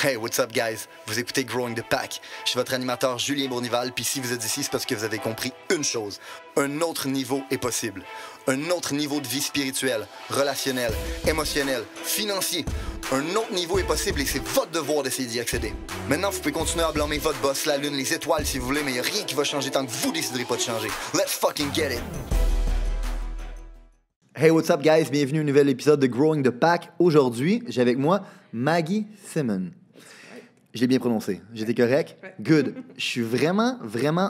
Hey, what's up, guys? Vous écoutez Growing the Pack. Je suis votre animateur Julien Bournival, puis si vous êtes ici, c'est parce que vous avez compris une chose. Un autre niveau est possible. Un autre niveau de vie spirituelle, relationnelle, émotionnelle, financier. Un autre niveau est possible et c'est votre devoir d'essayer d'y accéder. Maintenant, vous pouvez continuer à blâmer votre boss, la lune, les étoiles si vous voulez, mais il n'y a rien qui va changer tant que vous déciderez pas de changer. Let's fucking get it! Hey, what's up, guys? Bienvenue à un nouvel épisode de Growing the Pack. Aujourd'hui, j'ai avec moi Maggie Simon. Je l'ai bien prononcé. J'étais correct? Ouais. Good. Je suis vraiment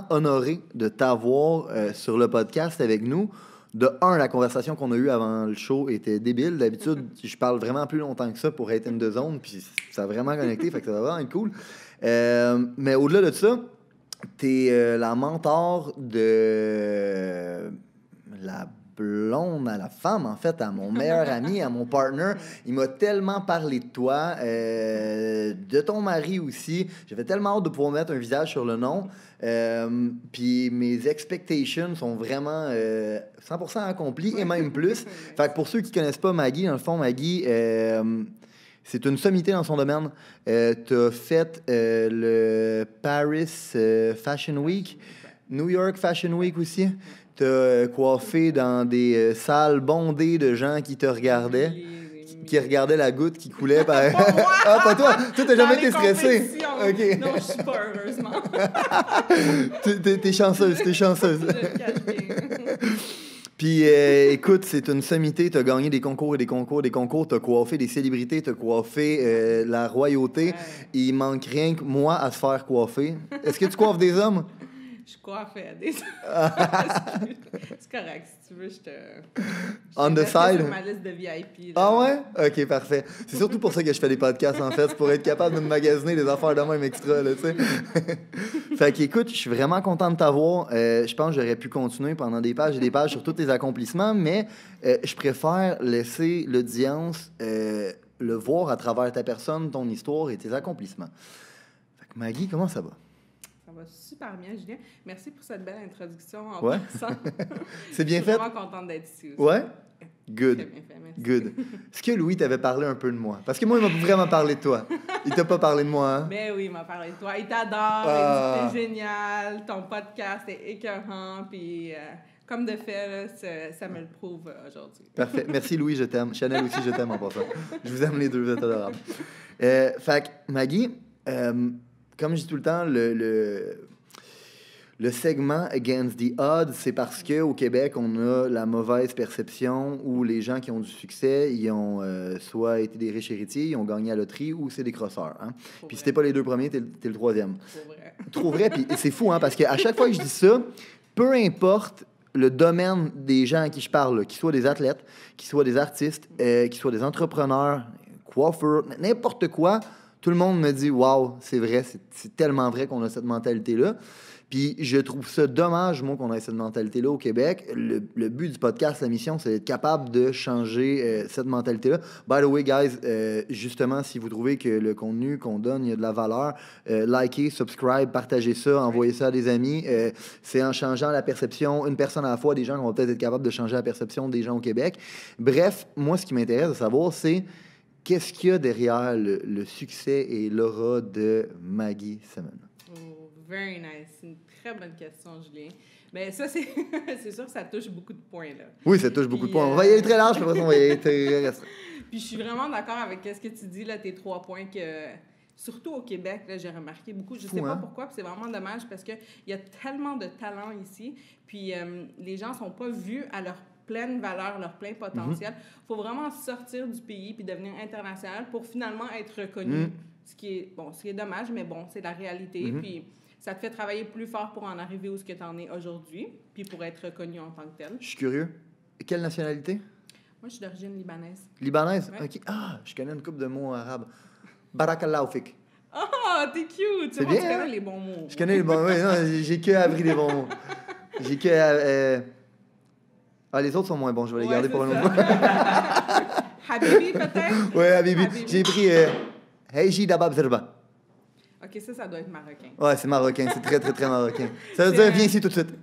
honoré de t'avoir sur le podcast avec nous. De un, la conversation qu'on a eue avant le show était débile. D'habitude, je parle vraiment plus longtemps que ça pour être in the zone, puis ça a vraiment connecté, fait que ça va vraiment être cool. Mais au-delà de ça, t'es la mentor de la blonde à la femme, en fait, à mon meilleur ami, à mon partner. Il m'a tellement parlé de toi, de ton mari aussi. J'avais tellement hâte de pouvoir mettre un visage sur le nom. Puis mes expectations sont vraiment 100% accomplies et même plus. Fait que pour ceux qui connaissent pas Maggie, dans le fond, Maggie, c'est une sommité dans son domaine. Tu as fait le Paris Fashion Week, New York Fashion Week aussi. Tu as coiffé dans des salles bondées de gens qui te regardaient. Qui regardait la goutte qui coulait par... Ah, pas toi! Toi, t'as jamais été stressé. Okay. Non, je suis pas, heureusement. T'es chanceuse. Je le cache bien. Puis, écoute, c'est une sommité. T'as gagné des concours. T'as coiffé des célébrités. T'as coiffé la royauté. Ouais. Il manque rien que moi à se faire coiffer. Est-ce que tu coiffes des hommes? Je coiffe à des... C'est correct, si tu veux, je te On the mettrai side? sur ma liste de VIP. Là. Ah ouais? OK, parfait. C'est surtout pour ça que je fais des podcasts, en fait. C'est pour être capable de me magasiner des affaires de même extra, là, tu sais. Fait qu'écoute, je suis vraiment content de t'avoir. Je pense que j'aurais pu continuer pendant des pages et des pages sur tous tes accomplissements, mais je préfère laisser l'audience le voir à travers ta personne, ton histoire et tes accomplissements. Fait que Maggie, comment ça va? Ça va super bien, Julien. Merci pour cette belle introduction en Ouais. passant. C'est bien Je suis fait? vraiment contente d'être ici aussi. Ouais? Good. Très bien fait, merci. Good. Est-ce que Louis t'avait parlé un peu de moi? Parce que moi, il m'a vraiment parlé de toi. Il t'a pas parlé de moi, hein? Ben oui, il m'a parlé de toi. Il t'adore, Ah. il dit que t'es génial, ton podcast est écœurant, puis comme de fait, là, ça me le prouve aujourd'hui. Parfait. Merci, Louis, je t'aime. Chanel aussi, je t'aime en passant. Je vous aime les deux, vous êtes adorables. Fait que, Maggie, comme je dis tout le temps, le segment Against the Odds, c'est parce qu'au Québec, on a la mauvaise perception où les gens qui ont du succès, ils ont soit été des riches héritiers, ils ont gagné à la loterie, ou c'est des crosseurs. Hein? Puis si t'es pas les deux premiers, t'es le troisième. Pour vrai. Trop vrai, puis c'est fou, hein, parce qu'à chaque fois que je dis ça, peu importe le domaine des gens à qui je parle, là, qu'ils soient des athlètes, qu'ils soient des artistes, qu'ils soient des entrepreneurs, coiffeurs, n'importe quoi, tout le monde me dit « Wow, c'est vrai, c'est tellement vrai qu'on a cette mentalité-là. » Puis je trouve ça dommage, moi, qu'on ait cette mentalité-là au Québec. Le but du podcast, la mission, c'est d'être capable de changer cette mentalité-là. By the way, guys, justement, si vous trouvez que le contenu qu'on donne, il y a de la valeur, likez, subscribe, partagez ça, envoyez ça à des amis. C'est en changeant la perception, une personne à la fois, des gens qui vont peut-être être capables de changer la perception des gens au Québec. Bref, moi, ce qui m'intéresse de savoir, c'est qu'est-ce qu'il y a derrière le succès et l'aura de Maggie Simon? Oh, very nice. C'est une très bonne question, Julien. Mais ça, c'est c'est sûr que ça touche beaucoup de points, là. Oui, ça touche beaucoup de Puis, points. On va y aller très large, puis après ça, on va y aller très restreint. Puis je suis vraiment d'accord avec ce que tu dis, là, tes 3 points que... Surtout au Québec, là, j'ai remarqué beaucoup. Je sais pas pourquoi, puis c'est vraiment dommage parce qu'il y a tellement de talent ici. Puis les gens sont pas vus à leur pleine valeur, leur plein potentiel. Faut vraiment sortir du pays puis devenir international pour finalement être reconnu. Ce qui est dommage, mais bon, c'est la réalité. Puis ça te fait travailler plus fort pour en arriver où ce que tu en es aujourd'hui, puis pour être reconnu en tant que tel. Je suis curieux. Quelle nationalité? Moi, je suis d'origine libanaise. Libanaise? Ouais. OK. Ah, je connais une couple de mots arabes. Barakallahu fik. Oh, t'es cute! C'est Tu bien, connais hein? les bons mots. Je connais les bons mots. Oui, non, j'ai que appris les bons mots. J'ai que... Ah, les autres sont moins bons. Je vais les garder pour un autre moment. Habibi, peut-être? Ouais, Habibi. Habibi. J'ai pris... Heiji Dabab Zerba. OK, ça doit être marocain. Ouais, c'est marocain. C'est très, très, très marocain. Ça veut dire, viens ici tout de suite.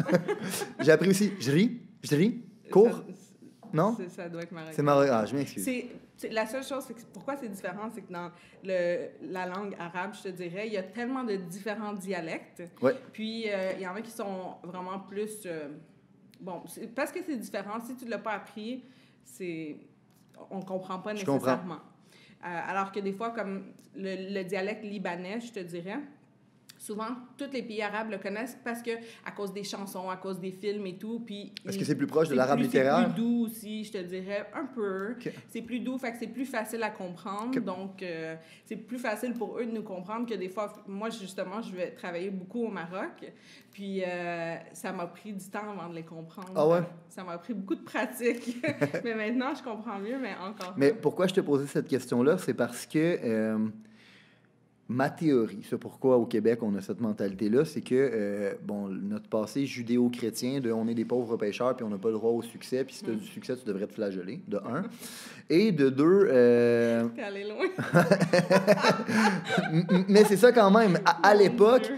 J'ai appris aussi, je ris, cours. Non? Ça doit être marocain. C'est marocain. Ah, je m'excuse. La seule chose, c'est que pourquoi c'est différent, c'est que dans la langue arabe, je te dirais, il y a tellement de différents dialectes. Ouais. Puis, il y en a qui sont vraiment plus... parce que c'est différent. Si tu ne l'as pas appris, on ne comprend pas nécessairement. Alors que des fois, comme le dialecte libanais, je te dirais... Souvent, tous les pays arabes le connaissent parce que à cause des chansons, à cause des films et tout. Puis est-ce que c'est plus proche de l'arabe littéraire? C'est plus doux aussi, je te dirais, un peu. Okay. C'est plus doux, fait que c'est plus facile à comprendre. Okay. Donc, c'est plus facile pour eux de nous comprendre que des fois... Moi, justement, je vais travailler beaucoup au Maroc. Puis, ça m'a pris du temps avant de les comprendre. Ah ouais? Ça m'a pris beaucoup de pratique. Mais maintenant, je comprends mieux, mais encore. Mais pourquoi je te posais cette question-là? C'est parce que... ma théorie, c'est pourquoi au Québec on a cette mentalité-là, c'est que notre passé judéo-chrétien de on est des pauvres pêcheurs puis on n'a pas le droit au succès, puis si tu as du succès, tu devrais te flageller, de un. Et de deux... T'es allé loin. Mais c'est ça quand même. À l'époque,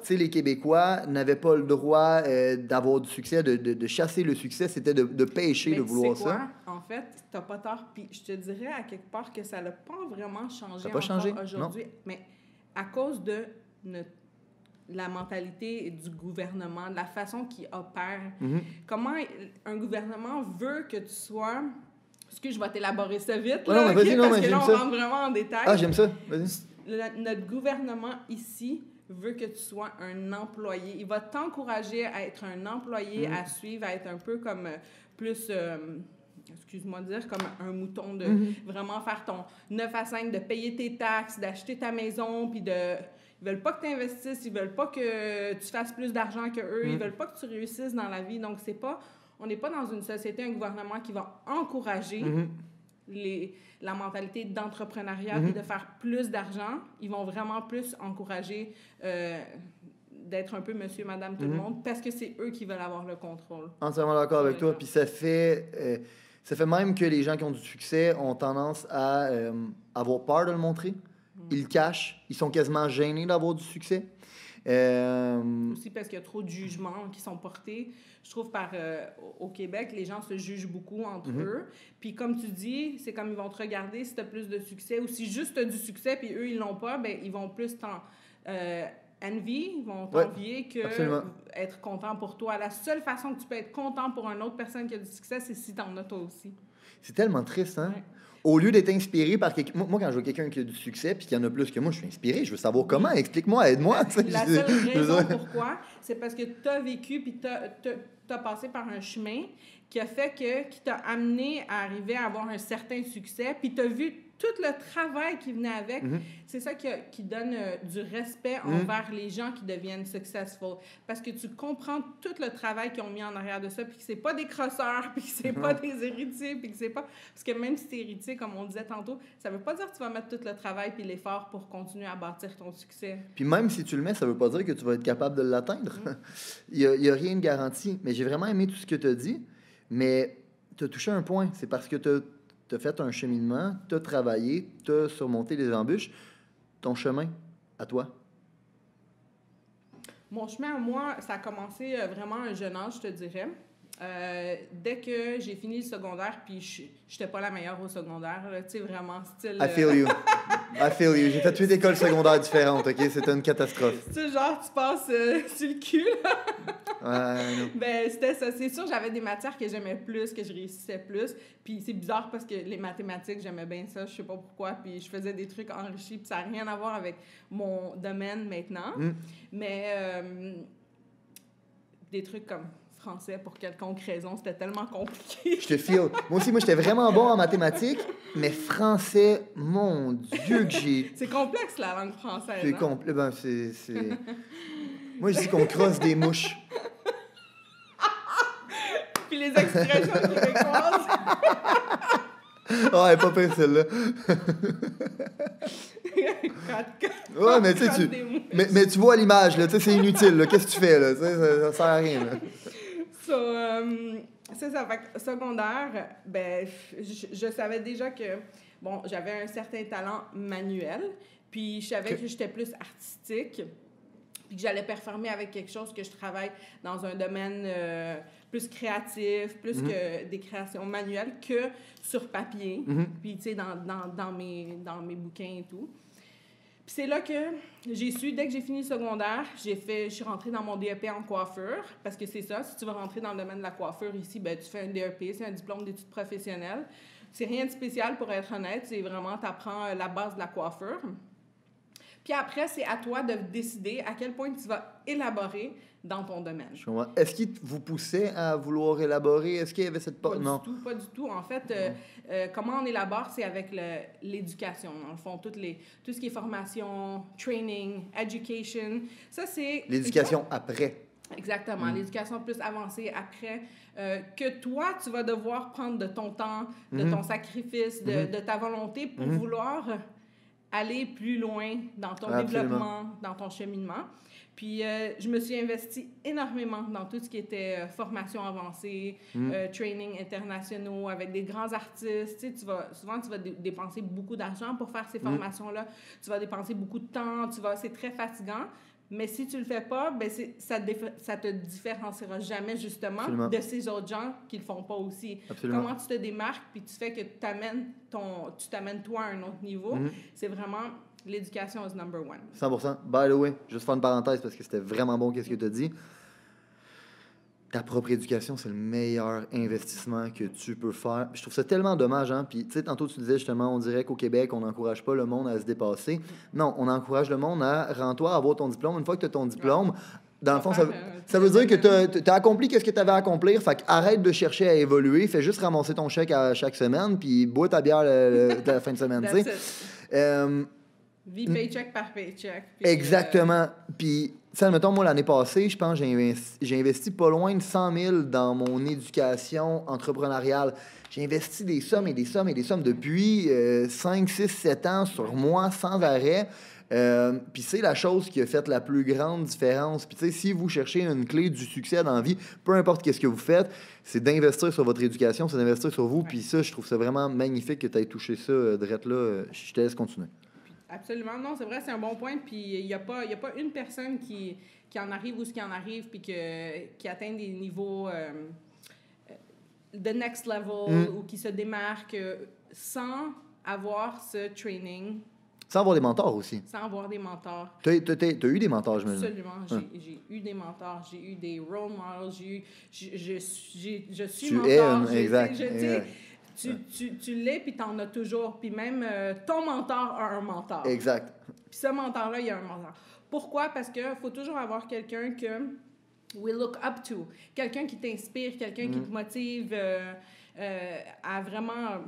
tu sais, les Québécois n'avaient pas le droit d'avoir du succès, de chasser le succès, c'était de pêcher, de vouloir ça. En fait, t'as pas tort. Puis je te dirais à quelque part que ça n'a pas vraiment changé. Ça n'a pas changé aujourd'hui. Mais à cause de la mentalité du gouvernement, de la façon qu'il opère, comment un gouvernement veut que tu sois... Excuse, je vais t'élaborer ça vite, là, non, okay? Parce que là, on rentre vraiment en détail. Ah, j'aime ça. Vas-y. Notre gouvernement ici veut que tu sois un employé. Il va t'encourager à être un employé, à suivre, à être un peu comme plus... excuse-moi de dire, comme un mouton, de vraiment faire ton 9 à 5, de payer tes taxes, d'acheter ta maison, puis de... Ils veulent pas que tu investisses, ils veulent pas que tu fasses plus d'argent qu'eux, ils veulent pas que tu réussisses dans la vie. Donc, on n'est pas dans une société, un gouvernement qui va encourager la mentalité d'entrepreneuriat et de faire plus d'argent. Ils vont vraiment plus encourager d'être un peu monsieur, madame, tout le monde, parce que c'est eux qui veulent avoir le contrôle. Entièrement d'accord avec toi. Puis ça fait même que les gens qui ont du succès ont tendance à avoir peur de le montrer. Ils le cachent. Ils sont quasiment gênés d'avoir du succès. Aussi parce qu'il y a trop de jugements qui sont portés. Je trouve au Québec, les gens se jugent beaucoup entre eux. Puis comme tu dis, c'est comme ils vont te regarder si tu as plus de succès ou si juste tu as du succès puis eux, ils l'ont pas, bien, ils vont plus ils vont t'envier que être content pour toi. La seule façon que tu peux être content pour une autre personne qui a du succès, c'est si tu en as toi aussi. C'est tellement triste, hein? Ouais. Au lieu d'être inspiré par quelqu'un... Moi, quand je vois quelqu'un qui a du succès puis qu'il y en a plus que moi, je suis inspiré. Je veux savoir comment. Explique-moi, aide-moi. La seule raison pourquoi, c'est parce que tu as vécu puis tu as passé par un chemin qui t'a amené à arriver à avoir un certain succès, puis tu as vu tout le travail qui venait avec. C'est ça qui donne du respect envers les gens qui deviennent successful. Parce que tu comprends tout le travail qu'ils ont mis en arrière de ça, puis que c'est pas des crosseurs, puis que c'est pas des héritiers, puis que c'est pas... Parce que même si t'es héritier, comme on disait tantôt, ça veut pas dire que tu vas mettre tout le travail puis l'effort pour continuer à bâtir ton succès. Puis même si tu le mets, ça veut pas dire que tu vas être capable de l'atteindre. Il y a rien de garanti. Mais j'ai vraiment aimé tout ce que tu as dit. Mais tu as touché un point. C'est parce que tu as fait un cheminement, tu as travaillé, tu as surmonté les embûches. Ton chemin, à toi? Mon chemin à moi, ça a commencé vraiment à un jeune âge, je te dirais. Dès que j'ai fini le secondaire, puis je n'étais pas la meilleure au secondaire, tu sais, vraiment style... I feel you. I feel you. J'ai fait 8 écoles secondaires différentes, OK? C'était une catastrophe. Tu sais, genre, tu passes sur le cul, Ben, c'était ça. C'est sûr, j'avais des matières que j'aimais plus, que je réussissais plus. Puis c'est bizarre parce que les mathématiques, j'aimais bien ça, je sais pas pourquoi. Puis je faisais des trucs enrichis, puis ça n'a rien à voir avec mon domaine maintenant. Mais des trucs comme français, pour quelconque raison, c'était tellement compliqué. Je te feel. Moi aussi, j'étais vraiment bon en mathématiques, mais français, mon Dieu que j'ai... C'est complexe, la langue française. C'est complexe. Ben, c'est... Moi, je dis qu'on crosse des mouches. Puis les expressions québécoises. Ah, elle est pas pire, celle-là. Ouais, mais tu sais, mais tu vois l'image, là, tu sais, c'est inutile, là. Qu'est-ce que tu fais, là? Ça sert à rien, là. C'est ça. Fait que secondaire, ben, je savais déjà que, bon, j'avais un certain talent manuel, puis je savais que j'étais plus artistique, puis que j'allais performer avec quelque chose que je travaille dans un domaine plus créatif, plus que des créations manuelles que sur papier. Puis, tu sais, dans mes bouquins et tout. Puis c'est là que j'ai su, dès que j'ai fini le secondaire, je suis rentrée dans mon DEP en coiffure, parce que c'est ça, si tu veux rentrer dans le domaine de la coiffure ici, ben tu fais un DEP, c'est un diplôme d'études professionnelles. C'est rien de spécial, pour être honnête, c'est vraiment, tu apprends la base de la coiffure. Puis après, c'est à toi de décider à quel point tu vas élaborer dans ton domaine. Est-ce qu'il vous poussait à vouloir élaborer? Est-ce qu'il y avait cette... Pas du tout. En fait, comment on élabore, c'est avec l'éducation. Dans le fond, tout ce qui est formation, training, education, ça c'est... L'éducation après. Exactement. L'éducation plus avancée après, que toi, tu vas devoir prendre de ton temps, de ton sacrifice, de ta volonté pour vouloir aller plus loin dans ton développement, dans ton cheminement. Puis, je me suis investie énormément dans tout ce qui était formation avancée, training internationaux avec des grands artistes. Tu sais, souvent, tu vas dépenser beaucoup d'argent pour faire ces formations-là. Tu vas dépenser beaucoup de temps. C'est très fatigant. Mais si tu le fais pas, ben ça te différenciera jamais, justement, de ces autres gens qui le font pas aussi. Absolument. Comment tu te démarques, puis tu fais que tu t'amènes toi à un autre niveau, c'est vraiment... L'éducation is number one. 100%. By the way, juste faire une parenthèse parce que c'était vraiment bon qu'est-ce que tu as dit. Ta propre éducation, c'est le meilleur investissement que tu peux faire. Je trouve ça tellement dommage, hein. Puis, tu sais, tantôt, tu disais justement, on dirait qu'au Québec, on n'encourage pas le monde à se dépasser. Non, on encourage le monde à rends-toi à avoir ton diplôme. Une fois que tu as ton diplôme, dans le fond, ça veut dire que tu as accompli ce que tu avais à accomplir. Fait arrête de chercher à évoluer. Fais juste ramasser ton chèque à chaque semaine, puis bois ta bière la fin de semaine, tu sais. Vie paycheck par paycheck. Exactement. Puis, tu sais, admettons, moi, l'année passée, je pense que j'ai investi pas loin de 100 000 dans mon éducation entrepreneuriale. J'ai investi des sommes et des sommes et des sommes depuis 5, 6, 7 ans sur moi, sans arrêt. Puis c'est la chose qui a fait la plus grande différence. Puis tu sais, si vous cherchez une clé du succès dans la vie, peu importe qu'est-ce que vous faites, c'est d'investir sur votre éducation, c'est d'investir sur vous. Puis ça, je trouve ça vraiment magnifique que tu aies touché ça, Drette, là. Je te laisse continuer. Absolument. Non, c'est vrai, c'est un bon point. Puis il n'y a pas une personne qui en arrive où ce qui en arrive, puis qui atteint des niveaux de next level ou qui se démarque sans avoir ce training. Sans avoir des mentors aussi. Sans avoir des mentors. T'as eu des mentors, je me dis. Absolument. J'ai eu des mentors, j'ai eu des role models, je suis tu mentor. Exact. Tu l'es, puis t'en as toujours. Puis même ton mentor a un mentor. Exact. Puis ce mentor-là, il y a un mentor. Pourquoi? Parce qu'il faut toujours avoir quelqu'un que we look up to. Quelqu'un qui t'inspire, quelqu'un qui te motive à vraiment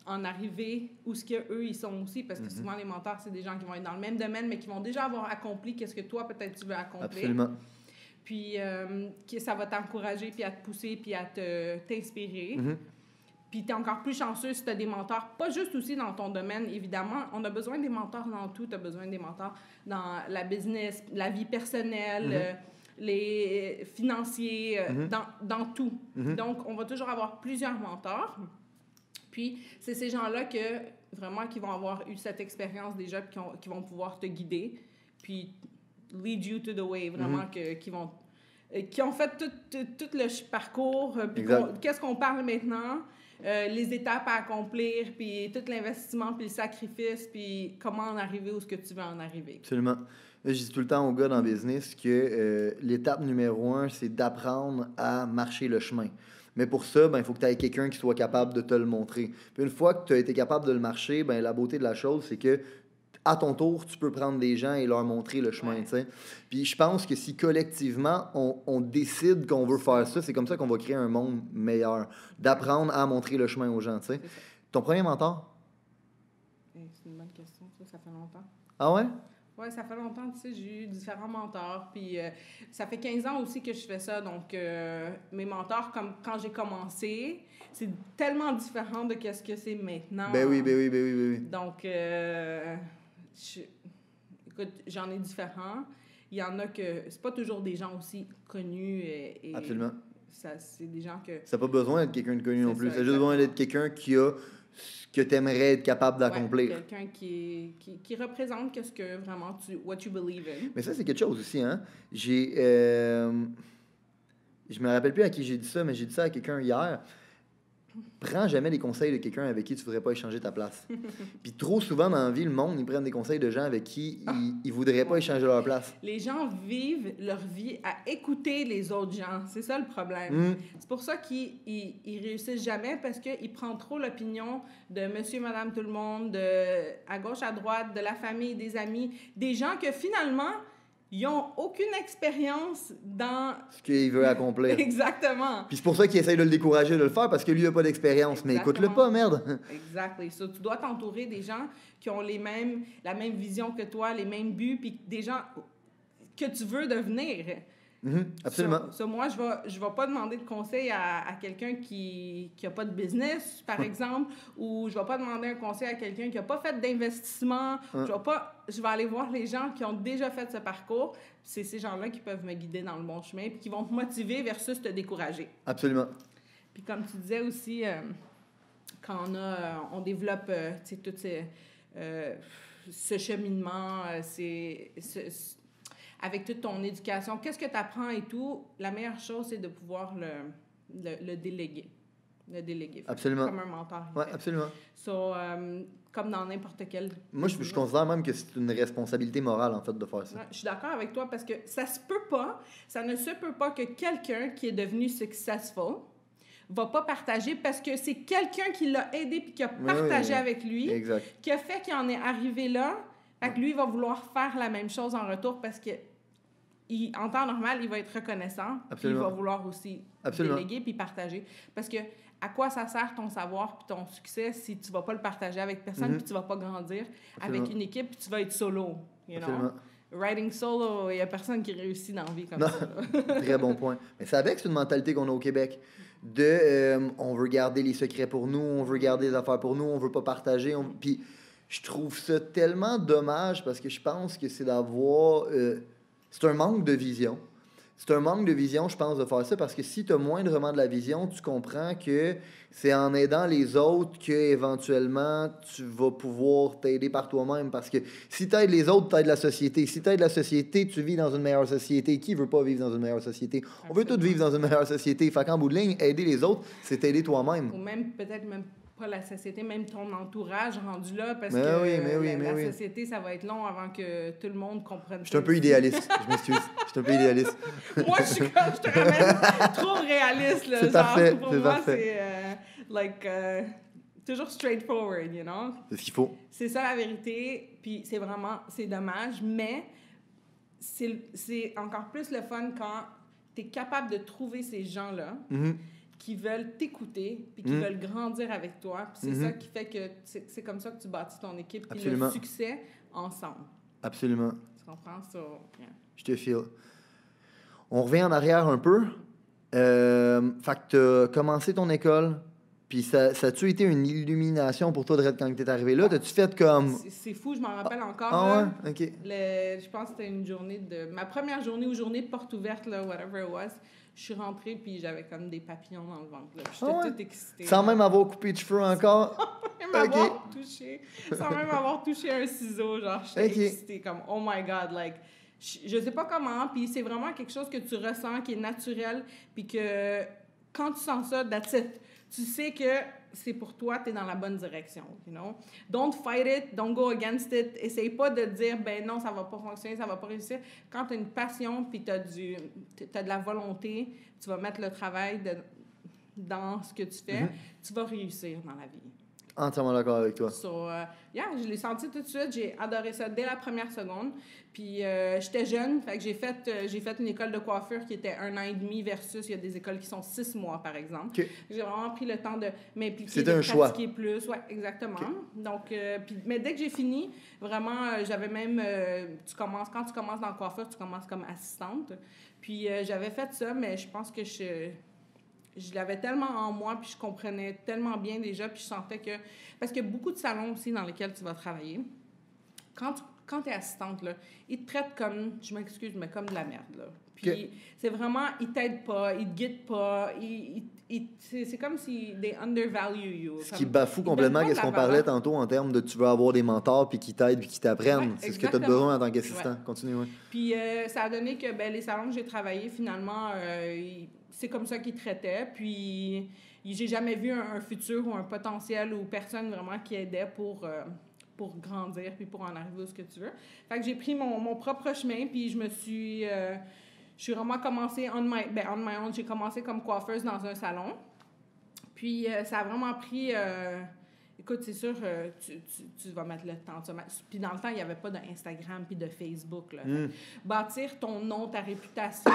en arriver où ce qu'eux, ils sont aussi. Parce que souvent, les mentors, c'est des gens qui vont être dans le même domaine, mais qui vont déjà avoir accompli qu'est-ce que toi, peut-être, tu veux accomplir. Absolument. Puis ça va t'encourager, puis à te pousser, puis à t'inspirer. Puis tu es encore plus chanceux si tu as des mentors, pas juste aussi dans ton domaine, évidemment. On a besoin des mentors dans tout. Tu as besoin des mentors dans la business, la vie personnelle, les financiers, dans tout. Donc, on va toujours avoir plusieurs mentors. Puis, c'est ces gens-là qui vont avoir eu cette expérience déjà, puis qui vont pouvoir te guider, puis lead you to the way, vraiment, qui ont fait tout le parcours, puis qu'est-ce qu'on parle maintenant, les étapes à accomplir, puis tout l'investissement, puis le sacrifice, puis comment en arriver où ce que tu veux en arriver. Absolument. Je dis tout le temps aux gars dans le business que l'étape numéro 1, c'est d'apprendre à marcher le chemin. Mais pour ça, il faut que tu aies quelqu'un qui soit capable de te le montrer. Puis une fois que tu as été capable de le marcher, la beauté de la chose, c'est que à ton tour, tu peux prendre des gens et leur montrer le chemin. Ouais. Puis je pense que si collectivement, on décide qu'on veut faire ça, c'est comme ça qu'on va créer un monde meilleur. D'apprendre à montrer le chemin aux gens. T'sais. Ton premier mentor? C'est une bonne question. Ça fait longtemps. Ah ouais? Oui, ça fait longtemps, j'ai eu différents mentors. Puis ça fait 15 ans aussi que je fais ça. Donc, mes mentors, comme quand j'ai commencé, c'est tellement différent de ce que c'est maintenant. Ben oui. Donc, écoute, j'en ai différents. Il y en a que c'est pas toujours des gens aussi connus. Absolument. C'est des gens que... Ça n'a pas besoin d'être quelqu'un de connu non plus. Ça a juste besoin d'être quelqu'un qui a ce que tu aimerais être capable d'accomplir. Ouais, quelqu'un qui représente ce que vraiment what you believe in. Mais ça, c'est quelque chose aussi, hein? je me rappelle plus à qui j'ai dit ça, mais j'ai dit ça à quelqu'un hier. Prends jamais les conseils de quelqu'un avec qui tu voudrais pas échanger ta place. Puis trop souvent dans la vie, le monde, ils prennent des conseils de gens avec qui ils voudraient pas échanger leur place. Les gens vivent leur vie à écouter les autres gens. C'est ça le problème. C'est pour ça qu'ils réussissent jamais, parce qu'ils prennent trop l'opinion de monsieur, madame, tout le monde, à gauche, à droite, de la famille, des amis, des gens que finalement, ils n'ont aucune expérience dans... ce qu'il veut accomplir. Exactement. Puis c'est pour ça qu'il essaye de le décourager de le faire, parce que lui, il n'a pas d'expérience. Mais écoute-le pas, merde. Exactement. So, tu dois t'entourer des gens qui ont la même vision que toi, les mêmes buts, puis des gens que tu veux devenir. Absolument. Moi, je vais pas demander de conseil à quelqu'un qui a pas de business, par exemple, ou je vais pas demander un conseil à quelqu'un qui a pas fait d'investissement. Je vais aller voir les gens qui ont déjà fait ce parcours. C'est ces gens-là qui peuvent me guider dans le bon chemin, puis qui vont te motiver versus te décourager. Absolument. Puis comme tu disais aussi, quand on développe tout ce cheminement, avec toute ton éducation, qu'est-ce que tu apprends et tout, la meilleure chose, c'est de pouvoir le déléguer. Le déléguer. Absolument. Comme un mentor. Oui, absolument. Comme dans n'importe quel... Moi, je considère même que c'est une responsabilité morale, en fait, de faire ça. Ouais, je suis d'accord avec toi, parce que ça ne se peut pas que quelqu'un qui est devenu successful va pas partager, parce que c'est quelqu'un qui l'a aidé puis qui a partagé avec lui, qui a fait qu'il en est arrivé là. Fait que lui, il va vouloir faire la même chose en retour, parce que en temps normal, il va être reconnaissant. Puis il va vouloir aussi déléguer puis partager. Parce que à quoi ça sert ton savoir puis ton succès si tu vas pas le partager avec personne, puis tu vas pas grandir avec une équipe, puis tu vas être solo, you know? Writing solo, il y a personne qui réussit dans la vie comme ça. Très bon point. Mais c'est avec une mentalité qu'on a au Québec. On veut garder les secrets pour nous, on veut garder les affaires pour nous, on veut pas partager. Puis je trouve ça tellement dommage, parce que je pense que c'est d'avoir... c'est un manque de vision. C'est un manque de vision, je pense, de faire ça, parce que si tu as moindrement de la vision, tu comprends que c'est en aidant les autres qu'éventuellement tu vas pouvoir t'aider par toi-même. Parce que si tu aides les autres, tu aides la société. Si tu aides la société, tu vis dans une meilleure société. Qui veut pas vivre dans une meilleure société? On veut tous vivre dans une meilleure société. Fait qu'en bout de ligne, aider les autres, c'est t'aider toi-même. Ou même, peut-être même pas la société, même ton entourage rendu là, parce mais que la société, ça va être long avant que tout le monde comprenne. Je suis un peu idéaliste, je m'excuse. Je suis un peu idéaliste. Moi, je te ramène trop réaliste. Là, c'est parfait, pour c'est moi, parfait. C'est toujours straightforward, you know? C'est ce qu'il faut. C'est ça la vérité, puis c'est dommage, mais c'est encore plus le fun quand tu es capable de trouver ces gens-là qui veulent t'écouter, puis qui veulent grandir avec toi. Puis c'est ça qui fait que c'est comme ça que tu bâtis ton équipe, puis le succès ensemble. Absolument. Tu comprends? Yeah. Je te file. On revient en arrière un peu. Fait que tu as commencé ton école, puis ça a-tu été une illumination pour toi de quand tu es arrivé là? T'as-tu fait comme... C'est fou, je m'en rappelle encore. Ah ouais? OK. Je pense que c'était une journée ma première journée ou journée de porte ouverte, là, whatever it was. Je suis rentrée, puis j'avais comme des papillons dans le ventre. J'étais toute excitée. Sans même avoir coupé de cheveux encore? Sans même avoir touché un ciseau. Genre, j'étais excitée, comme, oh my God, like... Je sais pas comment, puis c'est vraiment quelque chose que tu ressens, qui est naturel, puis que quand tu sens ça, that's it. Tu sais que c'est pour toi, tu es dans la bonne direction, you know? Don't fight it, don't go against it. Essaye pas de dire, ben non, ça va pas fonctionner, ça va pas réussir. Quand tu as une passion, puis tu as de la volonté, tu vas mettre le travail dans ce que tu fais, tu vas réussir dans la vie. Entièrement d'accord avec toi. Je l'ai senti tout de suite. J'ai adoré ça dès la première seconde. Puis, j'étais jeune, fait que j'ai fait une école de coiffure qui était 1 an et demi versus, il y a des écoles qui sont 6 mois, par exemple. Okay. J'ai vraiment pris le temps de m'impliquer, de pratiquer plus. Oui, exactement. Okay. Donc, mais dès que j'ai fini, vraiment, j'avais même... quand tu commences dans la coiffure, tu commences comme assistante. Puis, j'avais fait ça, mais je pense que je l'avais tellement en moi, puis je comprenais tellement bien déjà, puis je sentais que... Parce qu'il y a beaucoup de salons aussi dans lesquels tu vas travailler. Quand tu es assistante, là, ils te traitent comme, je m'excuse, mais comme de la merde, là. Puis c'est vraiment, ils t'aident pas, ils te guident pas, c'est comme si they undervalue you. Ce qui bafoue complètement ce qu'on parlait tantôt en termes de tu veux avoir des mentors puis qui t'aident puis qui t'apprennent. C'est ce que tu as besoin en tant qu'assistant. Continue, Puis ça a donné que les salons que j'ai travaillés, finalement, c'est comme ça qu'ils traitaient. Puis, j'ai jamais vu un futur ou un potentiel ou personne vraiment qui aidait pour grandir puis pour en arriver où ce que tu veux. Fait que j'ai pris mon propre chemin, puis je suis vraiment commencé on my own. J'ai commencé comme coiffeuse dans un salon. Puis ça a vraiment pris... écoute, c'est sûr, tu vas mettre le temps. Puis dans le temps, il n'y avait pas d'Instagram puis de Facebook. Là. Bâtir ton nom, ta réputation,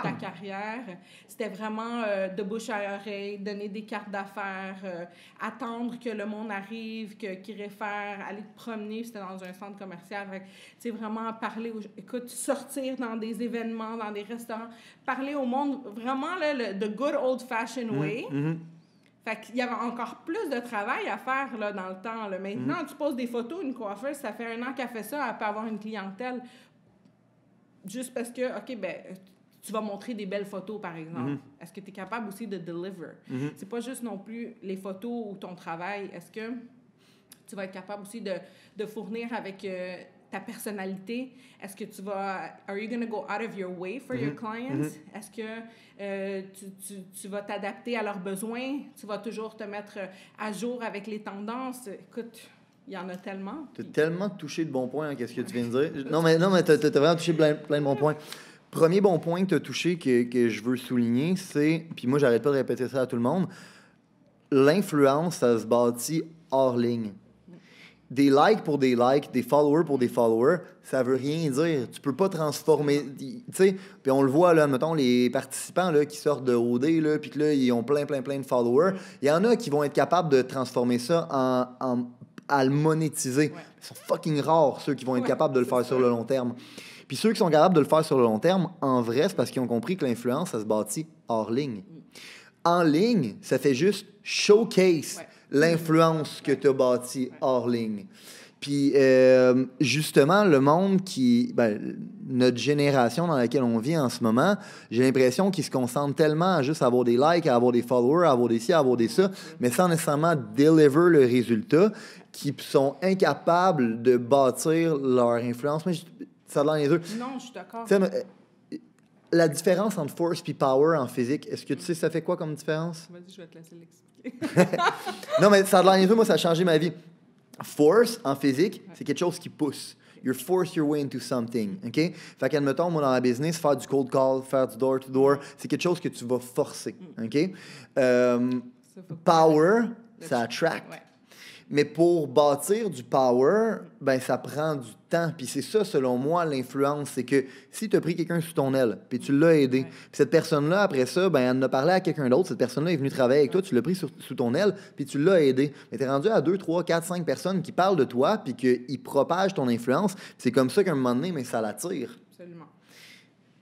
ta carrière, c'était vraiment de bouche à oreille, donner des cartes d'affaires, attendre que le monde arrive, qu'il réfère, aller te promener. C'était dans un centre commercial. Tu sais, vraiment parler écoute, sortir dans des événements, dans des restaurants, parler au monde, vraiment, là, the good old-fashioned way. Fait qu'il y avait encore plus de travail à faire là, dans le temps. Là. Maintenant, tu poses des photos, une coiffeuse, ça fait 1 an qu'elle fait ça, elle peut avoir une clientèle juste parce que, OK, ben tu vas montrer des belles photos, par exemple. Est-ce que tu es capable aussi de deliver? C'est pas juste non plus les photos ou ton travail. Est-ce que tu vas être capable aussi de fournir avec ta personnalité? Est-ce que tu vas... Are you going to go out of your way for your clients? Est-ce que tu vas t'adapter à leurs besoins? Tu vas toujours te mettre à jour avec les tendances? Écoute, il y en a tellement. Tu as tellement touché de bons points, hein, qu'est-ce que tu viens de dire. Non, mais tu as vraiment touché plein de bons points. Premier bon point que tu as touché que je veux souligner, c'est... Puis moi, j'arrête pas de répéter ça à tout le monde. L'influence, ça se bâtit hors ligne. Des likes pour des likes, des followers pour des followers, ça veut rien dire. Tu peux pas transformer... Tu sais, puis on le voit, là, mettons, les participants là, qui sortent de OD, là, puis que là, ils ont plein de followers. Il y en a qui vont être capables de transformer ça à le monétiser. Ils sont fucking rares, ceux qui vont être capables de le faire sur le long terme. Puis ceux qui sont capables de le faire sur le long terme, en vrai, c'est parce qu'ils ont compris que l'influence, ça se bâtit hors ligne. En ligne, ça fait juste showcase l'influence que tu as bâtie hors ligne. Puis, justement, le monde notre génération dans laquelle on vit en ce moment, j'ai l'impression qu'ils se concentrent tellement à juste avoir des likes, à avoir des followers, à avoir des ci, à avoir des ça, mais sans nécessairement deliver le résultat, qui sont incapables de bâtir leur influence. Mais ça a l'air les deux. Non, je suis d'accord. La différence entre force et power en physique, est-ce que tu sais ça fait quoi comme différence? Vas-y, je vais te laisser l'expliquer. Non, mais ça a l'air les deux, moi, ça a changé ma vie. Force, en physique, c'est quelque chose qui pousse. You force your way into something, OK? Fait qu'admettons, moi, dans la business, faire du cold call, faire du door-to-door, c'est quelque chose que tu vas forcer, OK? Power, ça attract. Ouais. Mais pour bâtir du power, ben ça prend du temps. Puis c'est ça, selon moi, l'influence. C'est que si tu as pris quelqu'un sous ton aile, puis tu l'as aidé, puis cette personne-là, après ça, ben elle en a parlé à quelqu'un d'autre. Cette personne-là est venue travailler avec toi, tu l'as pris sous ton aile, puis tu l'as aidé. Mais tu es rendu à 2, 3, 4, 5 personnes qui parlent de toi, puis qu'ils propagent ton influence. C'est comme ça qu'à un moment donné, mais ça l'attire. Absolument.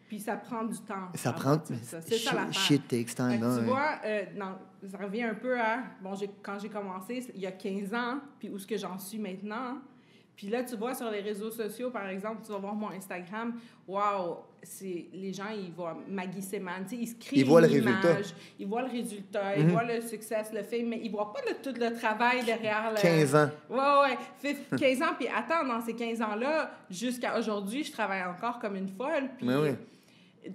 Puis ça prend du temps. Ça prend... C'est ça l'affaire. Shit takes time. Tu vois, ça revient un peu à... Bon, quand j'ai commencé, il y a 15 ans, puis où est-ce que j'en suis maintenant. Puis là, tu vois, sur les réseaux sociaux, par exemple, tu vas voir mon Instagram, wow, les gens, ils voient Maggie Seman, ils se créent une image, ils voient le résultat, ils voient le succès, le fame, mais ils voient pas tout le travail derrière. 15 ans. Ouais, 15 ans, puis attends, dans ces 15 ans-là, jusqu'à aujourd'hui, je travaille encore comme une folle, puis... Mais oui.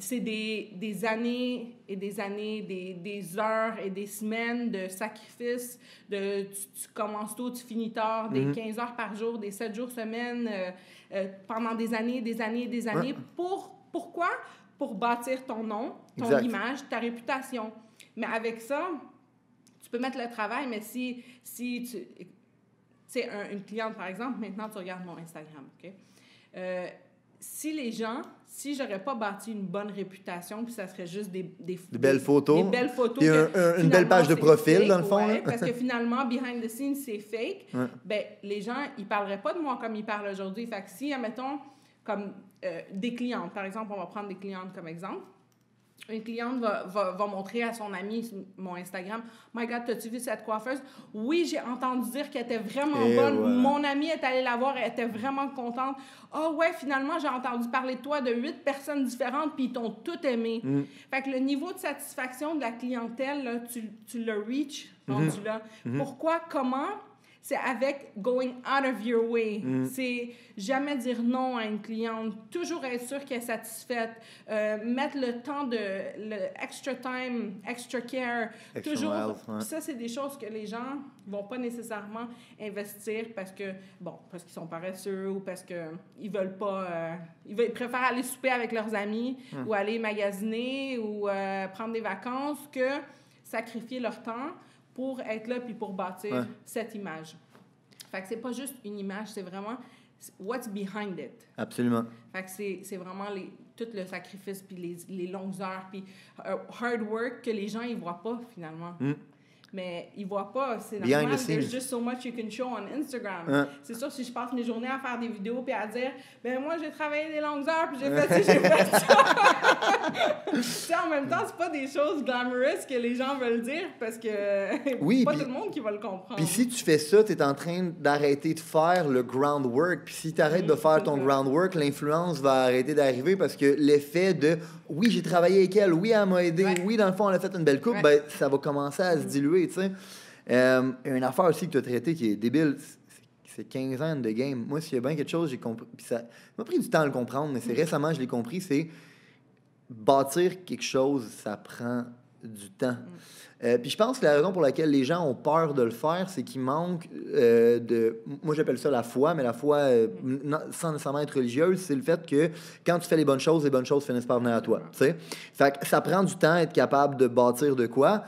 C'est des années et des années, des heures et des semaines de sacrifice. Tu commences tôt, tu finis tard, des 15 heures par jour, des 7 jours semaine, pendant des années. Ouais. Pourquoi? Pour bâtir ton nom, ton image, ta réputation. Mais avec ça, tu peux mettre le travail, mais si tu sais, une cliente, par exemple, maintenant, tu regardes mon Instagram, OK? Si j'aurais pas bâti une bonne réputation, puis ça serait juste des belles photos. Des belles photos. Puis une belle page de profil, fake, dans le fond. Ouais, parce que finalement, behind the scenes, c'est fake. Ouais. Ben, les gens, ils parleraient pas de moi comme ils parlent aujourd'hui. Fait que si, admettons, comme des clientes, par exemple, on va prendre des clientes comme exemple. Une cliente va montrer à son ami mon Instagram. « My God, t'as-tu vu cette coiffeuse? » Oui, j'ai entendu dire qu'elle était vraiment bonne. Ouais. Mon amie est allée la voir, elle était vraiment contente. « Ah ouais, finalement, j'ai entendu parler de toi de 8 personnes différentes, puis ils t'ont toutes aimé. Fait que le niveau de satisfaction de la clientèle, là, tu le reach rendu là. Pourquoi? Comment? c'est avec going out of your way. C'est jamais dire non à une cliente, toujours être sûr qu'elle est satisfaite, mettre le temps le extra time, extra care, toujours. Ça, c'est des choses que les gens vont pas nécessairement investir parce qu'ils sont paresseux ou parce qu'ils veulent pas, ils préfèrent aller souper avec leurs amis ou aller magasiner ou prendre des vacances que sacrifier leur temps pour être là puis pour bâtir cette image. Fait que c'est pas juste une image, c'est vraiment what's behind it. Absolument. Fait que c'est vraiment tout le sacrifice puis les longues heures puis hard work que les gens ils voient pas finalement. Mais ils voient pas, c'est normal. There's just so much you can show on Instagram. C'est sûr, si je passe mes journées à faire des vidéos puis à dire, ben moi j'ai travaillé des longues heures puis j'ai fait ci, j'ai fait ça. En même temps, c'est pas des choses glamorous que les gens veulent dire parce que pas tout le monde qui va le comprendre. Puis si tu fais ça, tu es en train d'arrêter de faire le groundwork. Puis si tu arrêtes de faire ton groundwork, l'influence va arrêter d'arriver parce que l'effet de oui, j'ai travaillé avec elle, oui, elle m'a aidé, oui, dans le fond, elle a fait une belle coupe, ben ça va commencer à se diluer, tu sais. Une affaire aussi que tu as traitée qui est débile, c'est 15 ans de game. Moi, s'il y a bien quelque chose, j'ai compris, puis ça m'a pris du temps à le comprendre, mais c'est récemment que je l'ai compris, c'est bâtir quelque chose, ça prend du temps. Puis je pense que la raison pour laquelle les gens ont peur de le faire, c'est qu'il manque de... Moi, j'appelle ça la foi, mais la foi, sans nécessairement être religieuse, c'est le fait que quand tu fais les bonnes choses finissent par venir à toi. T'sais? Fait que ça prend du temps être capable de bâtir de quoi.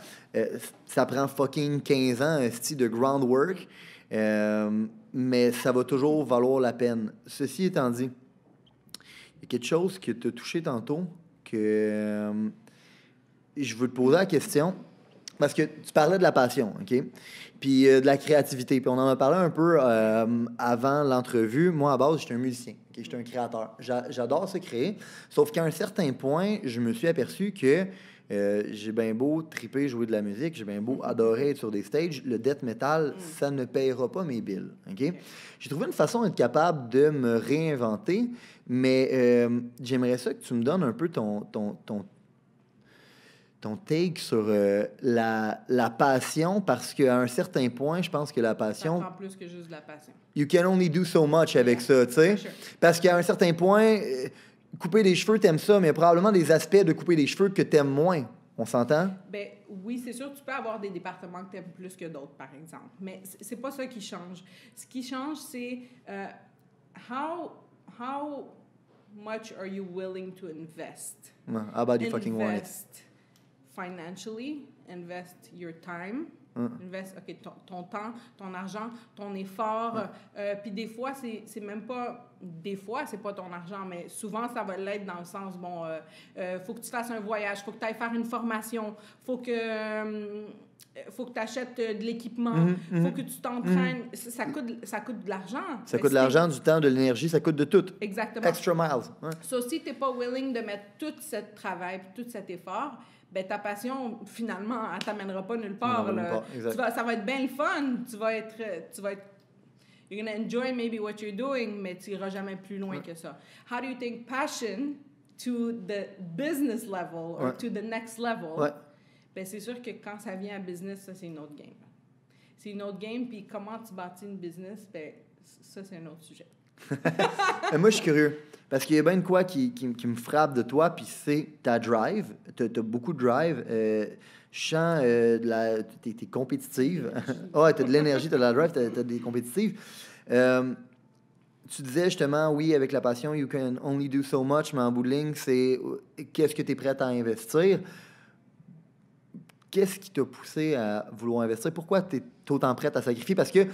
Ça prend fucking 15 ans, un style de groundwork, mais ça va toujours valoir la peine. Ceci étant dit, il y a quelque chose que tu as touché tantôt que je veux te poser la question. Parce que tu parlais de la passion, OK? Puis de la créativité. Puis on en a parlé un peu avant l'entrevue. Moi, à base, j'étais un musicien. Okay? J'étais un créateur. J'adore se créer. Sauf qu'à un certain point, je me suis aperçu que j'ai bien beau triper, jouer de la musique, j'ai bien beau adorer être sur des stages, le death metal, ça ne payera pas mes billes, OK? J'ai trouvé une façon d'être capable de me réinventer, mais j'aimerais ça que tu me donnes un peu ton take sur la passion, parce qu'à un certain point, je pense que la passion... Ça prend plus que juste de la passion. You can only do so much avec ça, tu sais. Sure. Parce qu'à un certain point, couper des cheveux, t'aimes ça, mais il y a probablement des aspects de couper des cheveux que t'aimes moins. On s'entend? Ben oui, c'est sûr, tu peux avoir des départements que t'aimes plus que d'autres, par exemple. Mais c'est pas ça qui change. Ce qui change, c'est how much are you willing to invest? How about you fucking want it? Financially, invest your time, invest ton temps, ton argent, ton effort. Puis des fois, c'est même pas... Des fois, c'est pas ton argent, mais souvent, ça va l'être dans le sens, faut que tu fasses un voyage, faut que tu ailles faire une formation, faut que tu achètes de l'équipement, faut que tu t'entraînes. Ça coûte de l'argent. Ça coûte de l'argent, du temps, de l'énergie, ça coûte de tout. Exactement. Extra miles. So, si tu n'es pas willing de mettre tout ce travail et tout cet effort, ben ta passion, finalement, elle ne t'amènera pas nulle part. Ça va être bien le fun. Tu vas être you're going to enjoy maybe what you're doing, mais tu n'iras jamais plus loin que ça. How do you take passion to the business level or to the next level? Ben, c'est sûr que quand ça vient à business, ça, c'est une autre game. C'est une autre game, puis comment tu bâtis une business, ben, ça, c'est un autre sujet. Moi, je suis curieux. Parce qu'il y a bien de quoi qui me frappe de toi, puis c'est ta drive. Tu as beaucoup de drive. Je sens t'es compétitive. Tu as de l'énergie, tu as de la drive, tu as des compétitives. Tu disais justement, oui, avec la passion, you can only do so much, mais en bout de ligne, c'est qu'est-ce que tu es prête à investir? Qu'est-ce qui t'a poussé à vouloir investir? Pourquoi tu es autant prête à sacrifier? Parce que,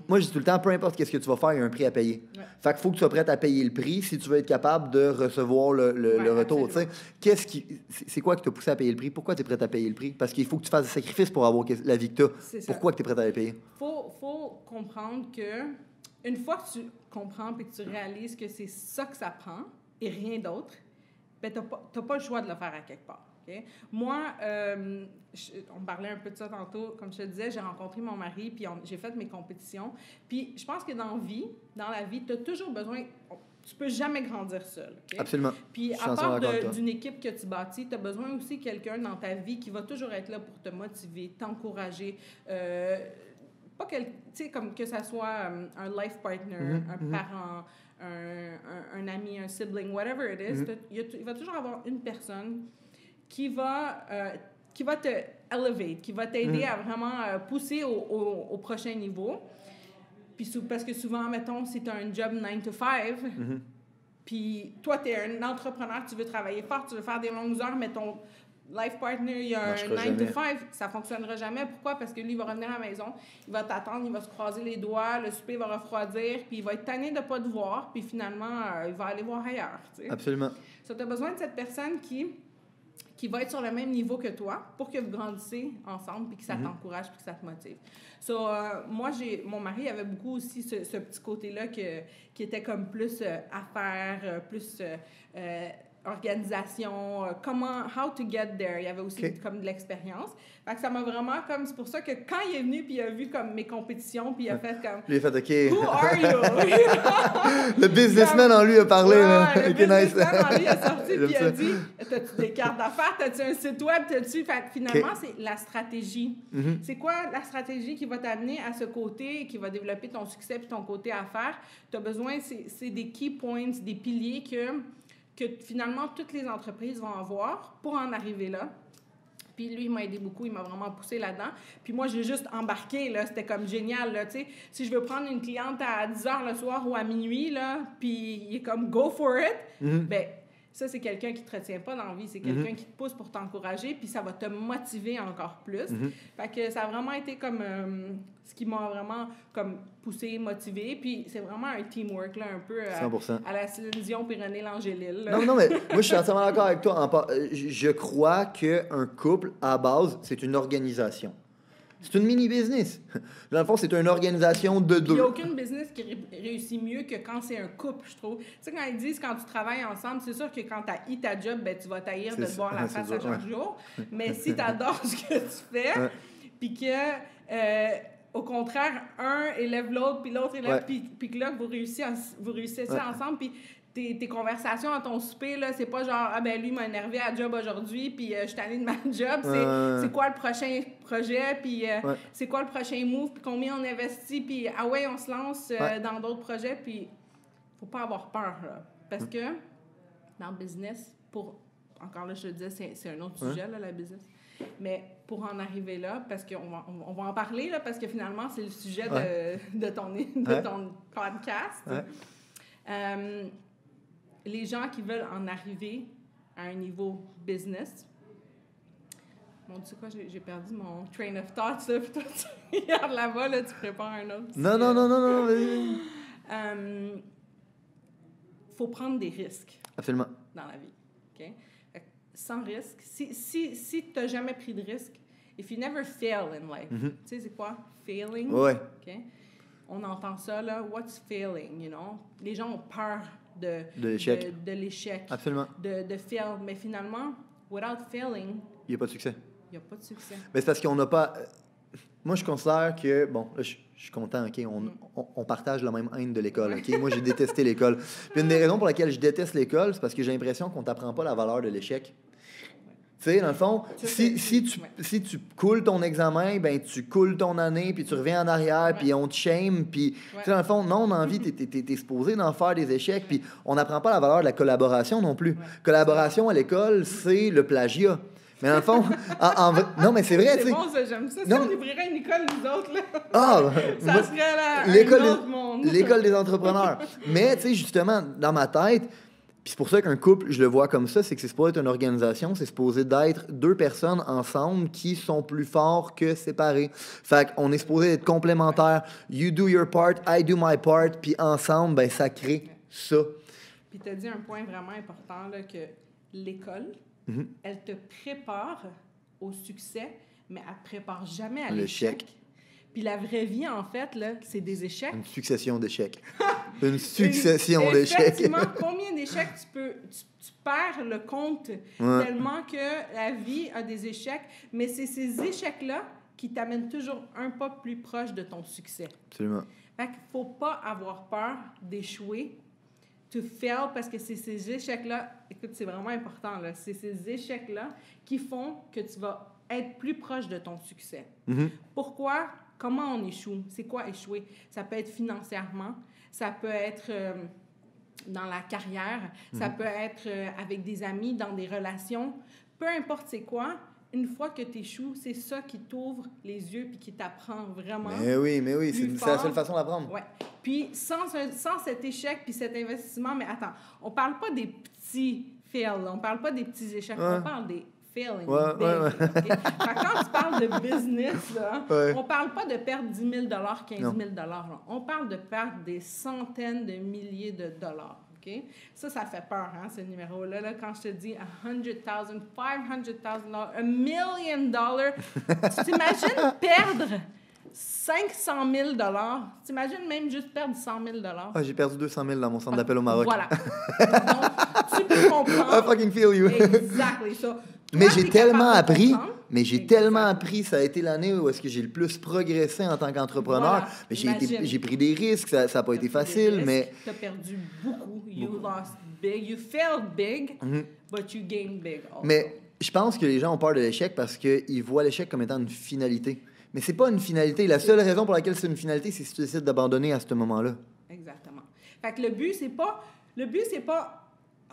moi, je dis tout le temps, peu importe qu'est-ce que tu vas faire, il y a un prix à payer. Fait qu'il faut que tu sois prête à payer le prix si tu veux être capable de recevoir le retour. C'est quoi qui t'a poussé à payer le prix? Pourquoi tu es prête à payer le prix? Parce qu'il faut que tu fasses des sacrifices pour avoir la vie que tu as. Pourquoi tu es prête à les payer? Faut comprendre que une fois que tu comprends et que tu réalises que c'est ça que ça prend et rien d'autre, ben, tu n'as pas le choix de le faire à quelque part. Okay? Moi, on parlait un peu de ça tantôt. Comme je te disais, j'ai rencontré mon mari, puis j'ai fait mes compétitions. Puis je pense que dans la vie, tu as toujours besoin... Tu peux jamais grandir seul. Okay? Absolument. Puis à part d'une équipe que tu bâtis, tu as besoin aussi de quelqu'un dans ta vie qui va toujours être là pour te motiver, t'encourager. pas tu sais, comme que ça soit un life partner, un parent, un ami, un sibling, whatever it is, il va toujours avoir une personne qui va te elevate, qui va t'aider à vraiment pousser au prochain niveau. Puis parce que souvent, mettons, si tu as un job 9 to 5, puis toi, tu es un entrepreneur, tu veux travailler fort, tu veux faire des longues heures, mais ton life partner, il y a un 9 to 5, ça ne fonctionnera jamais. Pourquoi? Parce que lui, il va revenir à la maison, il va t'attendre, il va se croiser les doigts, le souper va refroidir, puis il va être tanné de ne pas te voir, puis finalement, il va aller voir ailleurs. T'sais. Absolument. So, tu as besoin de cette personne qui va être sur le même niveau que toi pour que vous grandissez ensemble puis que ça t'encourage puis que ça te motive. So, moi, mon mari avait beaucoup aussi ce petit côté-là qui était comme plus affaires, plus organisation, how to get there. Il y avait aussi comme de l'expérience. Fait que ça m'a vraiment comme... C'est pour ça que quand il est venu puis il a vu comme mes compétitions puis il a fait comme... Il a fait OK. Who are you? Le businessman en lui a parlé. Ouais, le businessman en lui a sorti puis il a dit, t'as-tu des cartes d'affaires? T'as-tu un site web? T'as-tu... Fait que finalement, c'est la stratégie. C'est quoi la stratégie qui va t'amener à ce côté, qui va développer ton succès puis ton côté affaires? T'as besoin, c'est des key points, des piliers que finalement toutes les entreprises vont avoir pour en arriver là. Puis lui, il m'a aidé beaucoup, il m'a vraiment poussé là-dedans. Puis moi, j'ai juste embarqué, là, c'était comme génial, là, tu sais. Si je veux prendre une cliente à 10h le soir ou à minuit, là, puis il est comme « go for it », ben ça, c'est quelqu'un qui te retient pas dans la vie, c'est quelqu'un qui te pousse pour t'encourager, puis ça va te motiver encore plus. Fait que ça a vraiment été comme ce qui m'a vraiment comme poussé, motivé, puis c'est vraiment un teamwork, là, un peu 100%. À la Céline Dion puis René Langélil. Non, mais moi, je suis entièrement d'accord avec toi. Je crois qu'un couple, à base, c'est une organisation. C'est une mini-business. Dans le fond, c'est une organisation de deux. Il n'y a aucune business qui réussit mieux que quand c'est un couple, je trouve. Tu sais, quand ils disent quand tu travailles ensemble, c'est sûr que quand tu haïs ta job, ben, tu vas t'haïr de te voir la face à chaque jour. Mais si tu adores ce que tu fais, puis que, au contraire, un élève l'autre, puis l'autre élève, puis que là, vous réussissez ensemble, puis tes conversations à ton souper, là, c'est pas genre « Ah ben lui m'a énervé à la job aujourd'hui, puis je suis allée de ma job. » C'est quoi le prochain projet, puis c'est quoi le prochain move, puis combien on investit, puis ah ouais, on se lance dans d'autres projets, puis faut pas avoir peur, là. Parce que dans le business, encore là, je te disais, c'est un autre sujet, là, la business. Mais pour en arriver là, parce qu'on va en parler, là, parce que finalement, c'est le sujet de ton podcast. Les gens qui veulent en arriver à un niveau business. Bon, tu sais quoi, j'ai perdu mon train of thought, là, puis toi, tu regardes là-bas, là, tu prépares un autre. Non. Faut prendre des risques. Absolument. Dans la vie, OK? Sans risque. Si tu n'as jamais pris de risque, if you never fail in life, tu sais, c'est quoi? Failing? Ouais. OK? On entend ça, là, what's failing, you know? Les gens ont peur de l'échec. Absolument. De fail. Mais finalement, without failing... Il n'y a pas de succès. Il n'y a pas de succès. Mais c'est parce qu'on n'a pas... Moi, je considère que... Bon, là, je suis content, OK? On partage la même haine de l'école, OK? Moi, j'ai détesté l'école. Puis une des raisons pour lesquelles je déteste l'école, c'est parce que j'ai l'impression qu'on ne t'apprend pas la valeur de l'échec. Tu sais, dans le fond, si tu coules ton examen, ben tu coules ton année, puis tu reviens en arrière, puis on te shame, puis... Tu sais, dans le fond, non, on a envie, t'es supposé d'en faire des échecs, puis on n'apprend pas la valeur de la collaboration non plus. Collaboration à l'école, c'est le plagiat. Mais dans le fond, non, mais c'est vrai, tu sais. C'est bon, ça, j'aime ça. Si on ouvrirait une école, nous autres, là, ça serait là, un autre monde. L'école des entrepreneurs. Mais, tu sais, justement, dans ma tête... Puis c'est pour ça qu'un couple, je le vois comme ça, c'est que c'est supposé être une organisation, c'est supposé d'être deux personnes ensemble qui sont plus forts que séparés. Fait qu'on est supposé être complémentaires. You do your part, I do my part, puis ensemble, ben ça crée ça. Puis tu as dit un point vraiment important, là, que l'école, elle te prépare au succès, mais elle ne te prépare jamais à l'échec. Puis la vraie vie, en fait, là, c'est des échecs. Une succession d'échecs. Une succession d'échecs. Effectivement, combien d'échecs tu perds le compte tellement que la vie a des échecs. Mais c'est ces échecs-là qui t'amènent toujours un pas plus proche de ton succès. Absolument. Fait qu'il ne faut pas avoir peur d'échouer, to fail, parce que c'est ces échecs-là, écoute, c'est vraiment important, là, c'est ces échecs-là qui font que tu vas être plus proche de ton succès. Pourquoi? comment on échoue? C'est quoi échouer? Ça peut être financièrement, ça peut être dans la carrière, ça peut être avec des amis, dans des relations. Peu importe c'est quoi, une fois que tu échoues, c'est ça qui t'ouvre les yeux puis qui t'apprend vraiment. Mais oui, c'est la seule façon d'apprendre. Ouais. Puis sans cet échec puis cet investissement, mais attends, on parle pas des petits fails, on parle pas des petits échecs, on parle des failing big. Okay? Quand tu parles de business, là, on parle pas de perdre 10 000 $, 15 000 $. Là. On parle de perdre des centaines de milliers de dollars. Okay? Ça fait peur, hein, ce numéro-là. Là, quand je te dis 100,000, 500,000 $, $1 million, tu t'imagines perdre 500 000 $. T'imagines même juste perdre 100 000 $. Ah, j'ai perdu 200 000 dans mon centre d'appel au Maroc. Voilà. Donc, tu peux comprendre. I fucking feel you. Exactly. So, mais j'ai tellement appris. Mais j'ai tellement appris. Ça a été l'année où est-ce que j'ai le plus progressé en tant qu'entrepreneur. Voilà. Mais j'ai pris des risques. Ça n'a pas été facile, mais... Tu as perdu beaucoup. You lost big. You failed big, but you gained big also. Mais je pense que les gens ont peur de l'échec parce qu'ils voient l'échec comme étant une finalité. Mais c'est pas une finalité. La seule raison pour laquelle c'est une finalité, c'est si tu décides d'abandonner à ce moment-là. Exactement. Fait que le but, c'est pas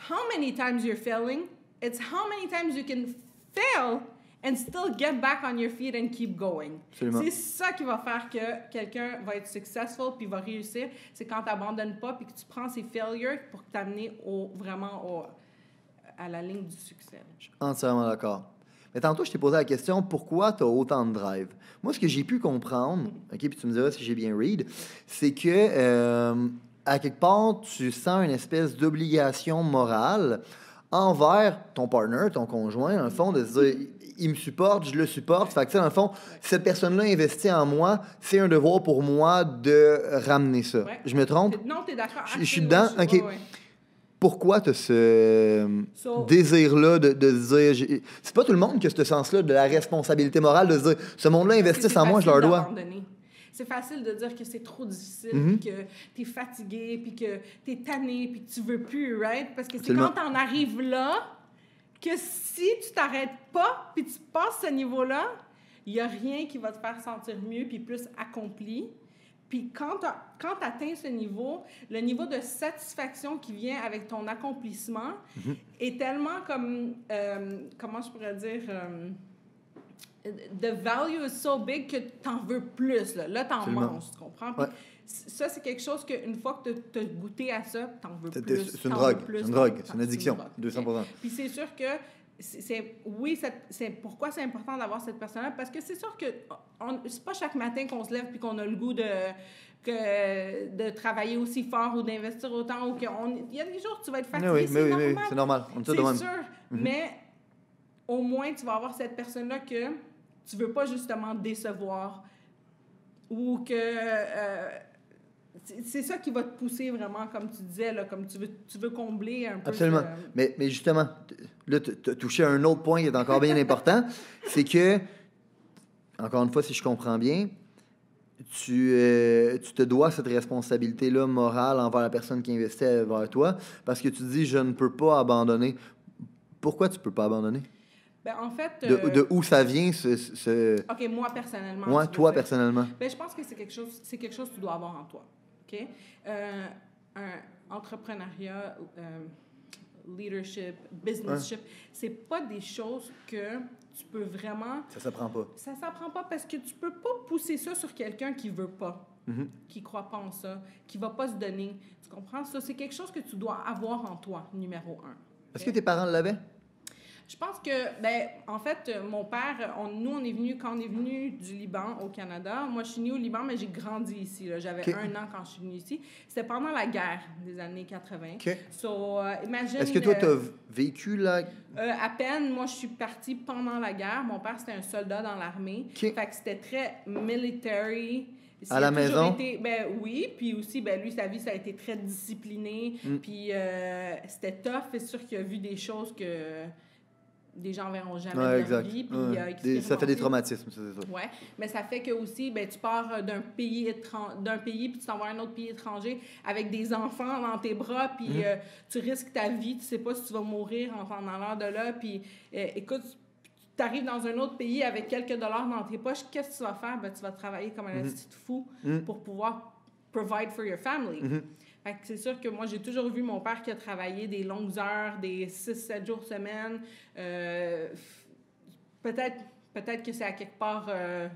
how many times you're failing, it's how many times you can fail and still get back on your feet and keep going. Absolument. C'est ça qui va faire que quelqu'un va être successful puis va réussir. C'est quand tu n'abandonnes pas puis que tu prends ces failures pour t'amener à la ligne du succès. Je suis entièrement d'accord. Mais tantôt, je t'ai posé la question, pourquoi tu as autant de drive? Moi, ce que j'ai pu comprendre, OK, puis tu me diras si j'ai bien read, c'est que, à quelque part, tu sens une espèce d'obligation morale envers ton partner, ton conjoint, dans le fond, de se dire, il me supporte, je le supporte. Fait que, dans le fond, cette personne-là investit en moi, c'est un devoir pour moi de ramener ça. Ouais. Je me trompe? Non, tu es d'accord. Je suis dedans? OK. Ouais. Pourquoi tu as ce désir-là de dire... C'est pas tout le monde qui a ce sens-là de la responsabilité morale de se dire, ce monde-là investisse en moi, je leur dois. C'est facile de dire que c'est trop difficile, que tu es fatigué, puis que tu es tanné, puis que tu veux plus, right? Parce que c'est quand tu en arrives là que si tu t'arrêtes pas, puis tu passes ce niveau-là, il n'y a rien qui va te faire sentir mieux, puis plus accompli. Puis quand tu atteins ce niveau, le niveau de satisfaction qui vient avec ton accomplissement est tellement comme, comment je pourrais dire, the value is so big que tu en veux plus. Là tu en manges, tu comprends? Puis ça, c'est quelque chose qu'une fois que tu as goûté à ça, tu en veux plus. C'est une drogue, c'est une addiction, 200%. Puis c'est sûr que c'est pourquoi c'est important d'avoir cette personne-là, parce que c'est sûr que c'est pas chaque matin qu'on se lève puis qu'on a le goût de travailler aussi fort ou d'investir autant. Ou il y a des jours où tu vas être fatigué, oui, c'est normal. C'est sûr, mais au moins tu vas avoir cette personne-là que tu veux pas justement décevoir ou que... c'est ça qui va te pousser vraiment, comme tu disais, là, comme tu veux combler un peu. Absolument. Mais justement, là, tu as touché à un autre point qui est encore bien important. C'est que, encore une fois, si je comprends bien, tu te dois cette responsabilité-là morale envers la personne qui investit vers toi parce que tu dis, je ne peux pas abandonner. Pourquoi tu ne peux pas abandonner? Ben, en fait... De où ça vient, OK, moi, personnellement. Moi, toi, personnellement. Ben, je pense que c'est quelque chose que tu dois avoir en toi. OK? Un entrepreneuriat, leadership, businessship, c'est pas des choses que tu peux vraiment... Ça s'apprend pas. Ça s'apprend pas parce que tu peux pas pousser ça sur quelqu'un qui veut pas, qui croit pas en ça, qui va pas se donner. Tu comprends? Ça, c'est quelque chose que tu dois avoir en toi, numéro 1. Okay? Est-ce que tes parents l'avaient? Je pense que, en fait, mon père, on est venu, quand on est venu du Liban au Canada, moi, je suis née au Liban, mais j'ai grandi ici. Là. J'avais 1 an quand je suis venue ici. C'était pendant la guerre des années 80. Okay. So, imagine... Est-ce que toi, tu as vécu la... à peine. Moi, je suis partie pendant la guerre. Mon père, c'était un soldat dans l'armée. Okay. Fait que c'était très military. À la maison? Oui, puis aussi, lui, sa vie, ça a été très discipliné. Puis c'était tough. C'est sûr qu'il a vu des choses que... des gens verront jamais de leur vie. Puis, ça fait des traumatismes, ça, c'est ça. Oui, mais ça fait que aussi, tu pars d'un pays puis tu t'en vas à un autre pays étranger avec des enfants dans tes bras, puis tu risques ta vie, tu sais pas si tu vas mourir en t'en allant de là, puis écoute, tu arrives dans un autre pays avec quelques dollars dans tes poches, qu'est-ce que tu vas faire? Ben, tu vas travailler comme un petit fou pour pouvoir provide for your family. Fait que c'est sûr que moi, j'ai toujours vu mon père qui a travaillé des longues heures, des 6-7 jours semaine. Peut-être que c'est à quelque part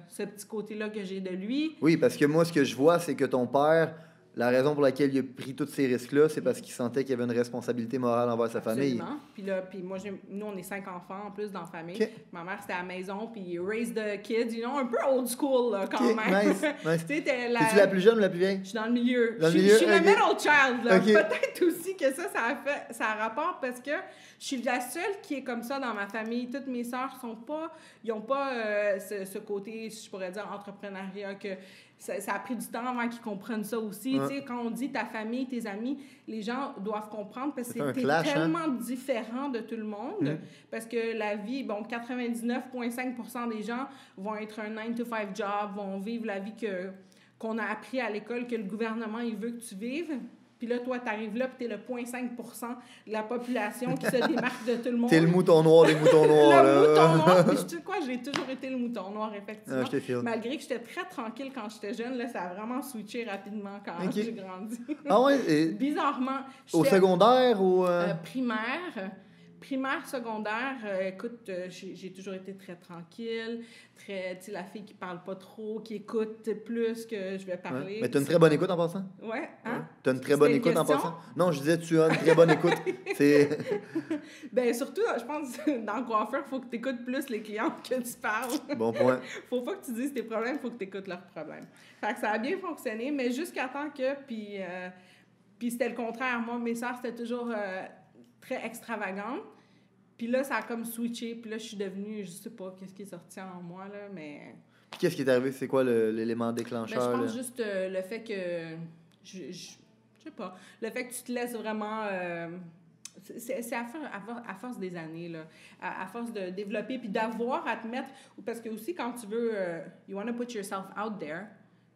ce petit côté-là que j'ai de lui. Oui, parce que moi, ce que je vois, c'est que ton père, la raison pour laquelle il a pris tous ces risques-là, c'est parce qu'il sentait qu'il y avait une responsabilité morale envers sa famille. Absolument. Puis moi, nous, on est 5 enfants en plus dans la famille. Okay. Ma mère, c'était à la maison, puis raise the kids, un peu old school là, quand même. Nice. Es-tu la plus jeune ou la plus vieille? Je suis dans le milieu. Je suis le middle child. Là. Peut-être aussi que ça a rapport parce que je suis la seule qui est comme ça dans ma famille. Toutes mes sœurs n'ont pas ce côté, je pourrais dire, entrepreneuriat que... Ça a pris du temps avant qu'ils comprennent ça aussi. Tu sais, quand on dit ta famille, tes amis, les gens doivent comprendre parce que c'est tellement différent de tout le monde. Parce que la vie, 99,5% des gens vont être un 9-to-5 job, vont vivre la vie qu'on a appris à l'école, que le gouvernement il veut que tu vives. Puis là, toi, t'arrives là, puis t'es le 0,5% de la population qui se démarque de tout le monde. T'es le mouton noir des moutons noirs, le mouton noir. Puis tu sais quoi, j'ai toujours été le mouton noir, effectivement. Ah, malgré que j'étais très tranquille quand j'étais jeune, là, ça a vraiment switché rapidement quand j'ai grandi. Ah ouais? Bizarrement. Au secondaire ou... Primaire, secondaire, écoute, j'ai toujours été très tranquille, tu sais, la fille qui parle pas trop, qui écoute plus que je vais parler. Ouais. Mais tu as une très bonne écoute en passant? Ouais, hein? Ouais. Tu as une très bonne écoute en passant? Non, je disais, tu as une très bonne écoute. Ben surtout, je pense, dans le coiffeur, il faut que tu écoutes plus les clients que tu parles. Bon point. Faut pas que tu dises tes problèmes, il faut que tu écoutes leurs problèmes. Fait que ça a bien fonctionné, mais jusqu'à temps que, puis c'était le contraire. Moi, mes sœurs, c'était toujours très extravagante. Puis là, ça a comme switché. Puis là, je suis devenue, je sais pas qu'est-ce qui est sorti en moi, là, mais... Puis qu'est-ce qui est arrivé? C'est quoi l'élément déclencheur? Ben, je pense juste le fait que... Je sais pas. Le fait que tu te laisses vraiment... c'est à force des années, là. À force de développer, puis d'avoir à te mettre... Parce que aussi, quand tu veux... you want to put yourself out there,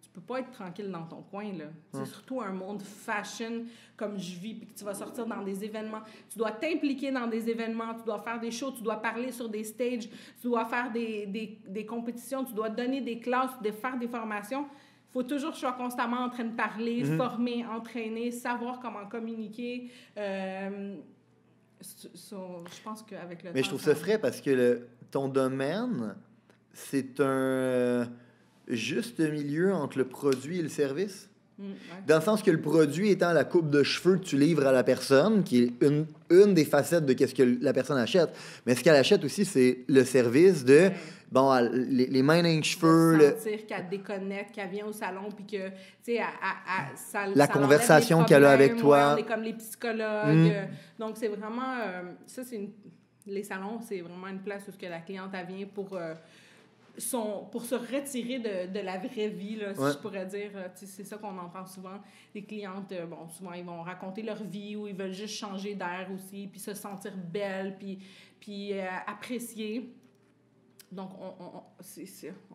tu peux pas être tranquille dans ton coin, là. C'est surtout un monde fashion comme je vis, puis que tu vas sortir dans des événements. Tu dois t'impliquer dans des événements, tu dois faire des shows, tu dois parler sur des stages, tu dois faire des compétitions, tu dois donner des classes, faire des formations. Il faut toujours que je sois constamment en train de parler, former, entraîner, savoir comment communiquer. Je pense qu'avec le temps... Mais je trouve ça frais parce que ton domaine, c'est un... juste milieu entre le produit et le service. Ouais. Dans le sens que le produit étant la coupe de cheveux que tu livres à la personne, qui est une des facettes de ce que la personne achète. Mais ce qu'elle achète aussi, c'est le service de, les mains dans les cheveux. De sentir qu'elle déconnecte, qu'elle vient au salon, puis que, tu sais, la conversation qu'elle a avec toi. On est comme les psychologues. Donc, c'est vraiment... les salons, c'est vraiment une place où la cliente, elle vient pour se retirer de la vraie vie, là, si je pourrais dire. C'est ça qu'on entend souvent. Les clientes, souvent, ils vont raconter leur vie ou ils veulent juste changer d'air aussi, puis se sentir belle, puis apprécier. Donc,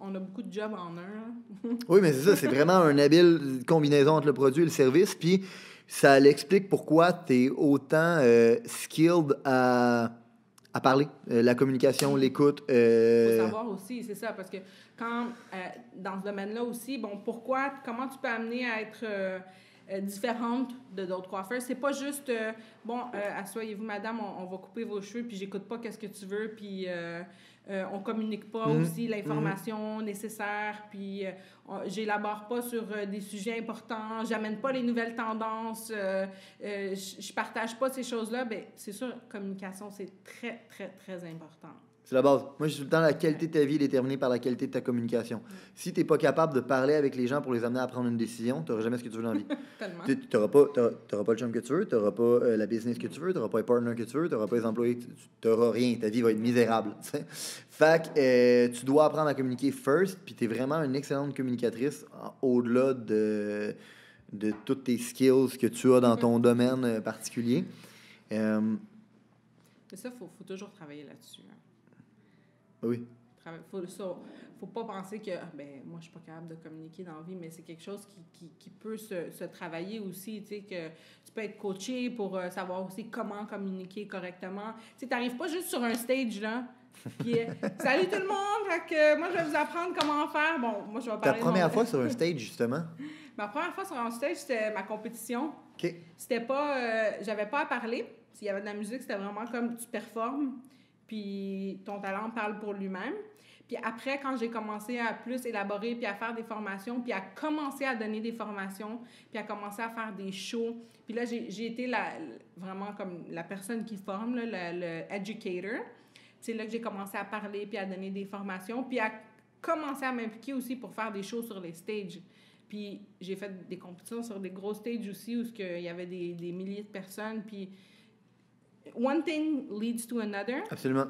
on a beaucoup de jobs en un. Oui, mais c'est ça. C'est vraiment une habile combinaison entre le produit et le service. Puis, ça l'explique pourquoi tu es autant skilled à parler, la communication, l'écoute. Il faut savoir aussi, c'est ça, parce que quand, dans ce domaine-là aussi, comment tu peux amener à être différente de d'autres coiffeurs? C'est pas juste, asseyez-vous, madame, on va couper vos cheveux, puis j'écoute pas qu'est-ce que tu veux, puis on communique pas aussi l'information nécessaire, puis j'élabore pas sur des sujets importants, j'amène pas les nouvelles tendances, je partage pas ces choses-là. Bien, c'est sûr, communication, c'est très, très, très important. C'est la base. Moi, je dis tout le temps, la qualité de ta vie est déterminée par la qualité de ta communication. Si tu n'es pas capable de parler avec les gens pour les amener à prendre une décision, tu n'auras jamais ce que tu veux dans la vie. Tellement. Tu n'auras pas le chum que tu veux, tu n'auras pas la business que tu veux, tu n'auras pas les partners que tu veux, tu n'auras pas les employés, tu n'auras rien. Ta vie va être misérable. T'sais. Fait que tu dois apprendre à communiquer first, puis tu es vraiment une excellente communicatrice au-delà de toutes tes skills que tu as dans ton domaine particulier. Mais ça, il faut toujours travailler là-dessus. Hein. Oui. faut pas penser que moi je suis pas capable de communiquer dans la vie, mais c'est quelque chose qui peut se travailler aussi, tu sais, que tu peux être coaché pour savoir aussi comment communiquer correctement. Tu sais, t'arrives pas juste sur un stage là, puis salut tout le monde, fait que moi je vais vous apprendre comment faire. Bon, moi je vais parler. Ta première fois sur un stage justement? Ma première fois sur un stage, c'était ma compétition. OK. C'était pas, j'avais pas à parler. S'il y avait de la musique, c'était vraiment comme tu performes, puis ton talent parle pour lui-même. Puis après, quand j'ai commencé à plus élaborer, puis à faire des formations, puis à commencer à donner des formations, puis à commencer à faire des shows, puis là, j'ai été vraiment comme la personne qui forme, là, le educator. C'est là que j'ai commencé à parler, puis à donner des formations, puis à commencer à m'impliquer aussi pour faire des shows sur les stages. Puis j'ai fait des compétitions sur des gros stages aussi, où il y avait des milliers de personnes, puis one thing leads to another. Absolument.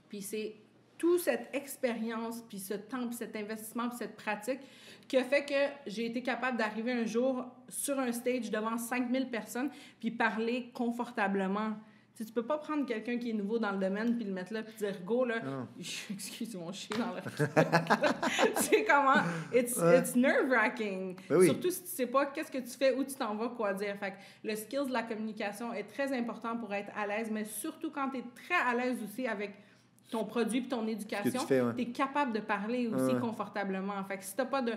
Puis c'est toute cette expérience, puis ce temps, puis cet investissement, puis cette pratique qui a fait que j'ai été capable d'arriver un jour sur un stage devant 5000 personnes puis parler confortablement. Tu sais, tu peux pas prendre quelqu'un qui est nouveau dans le domaine puis le mettre là puis dire « Go, là! » Excuse mon chien dans le... C'est comment... It's nerve-wracking. Ben oui. Surtout si tu sais pas qu'est-ce que tu fais, où tu t'en vas, quoi dire. Fait que le skills de la communication est très important pour être à l'aise, mais surtout quand tu es très à l'aise aussi avec ton produit puis ton éducation, tu es capable de parler aussi confortablement. Fait que si tu n'as pas de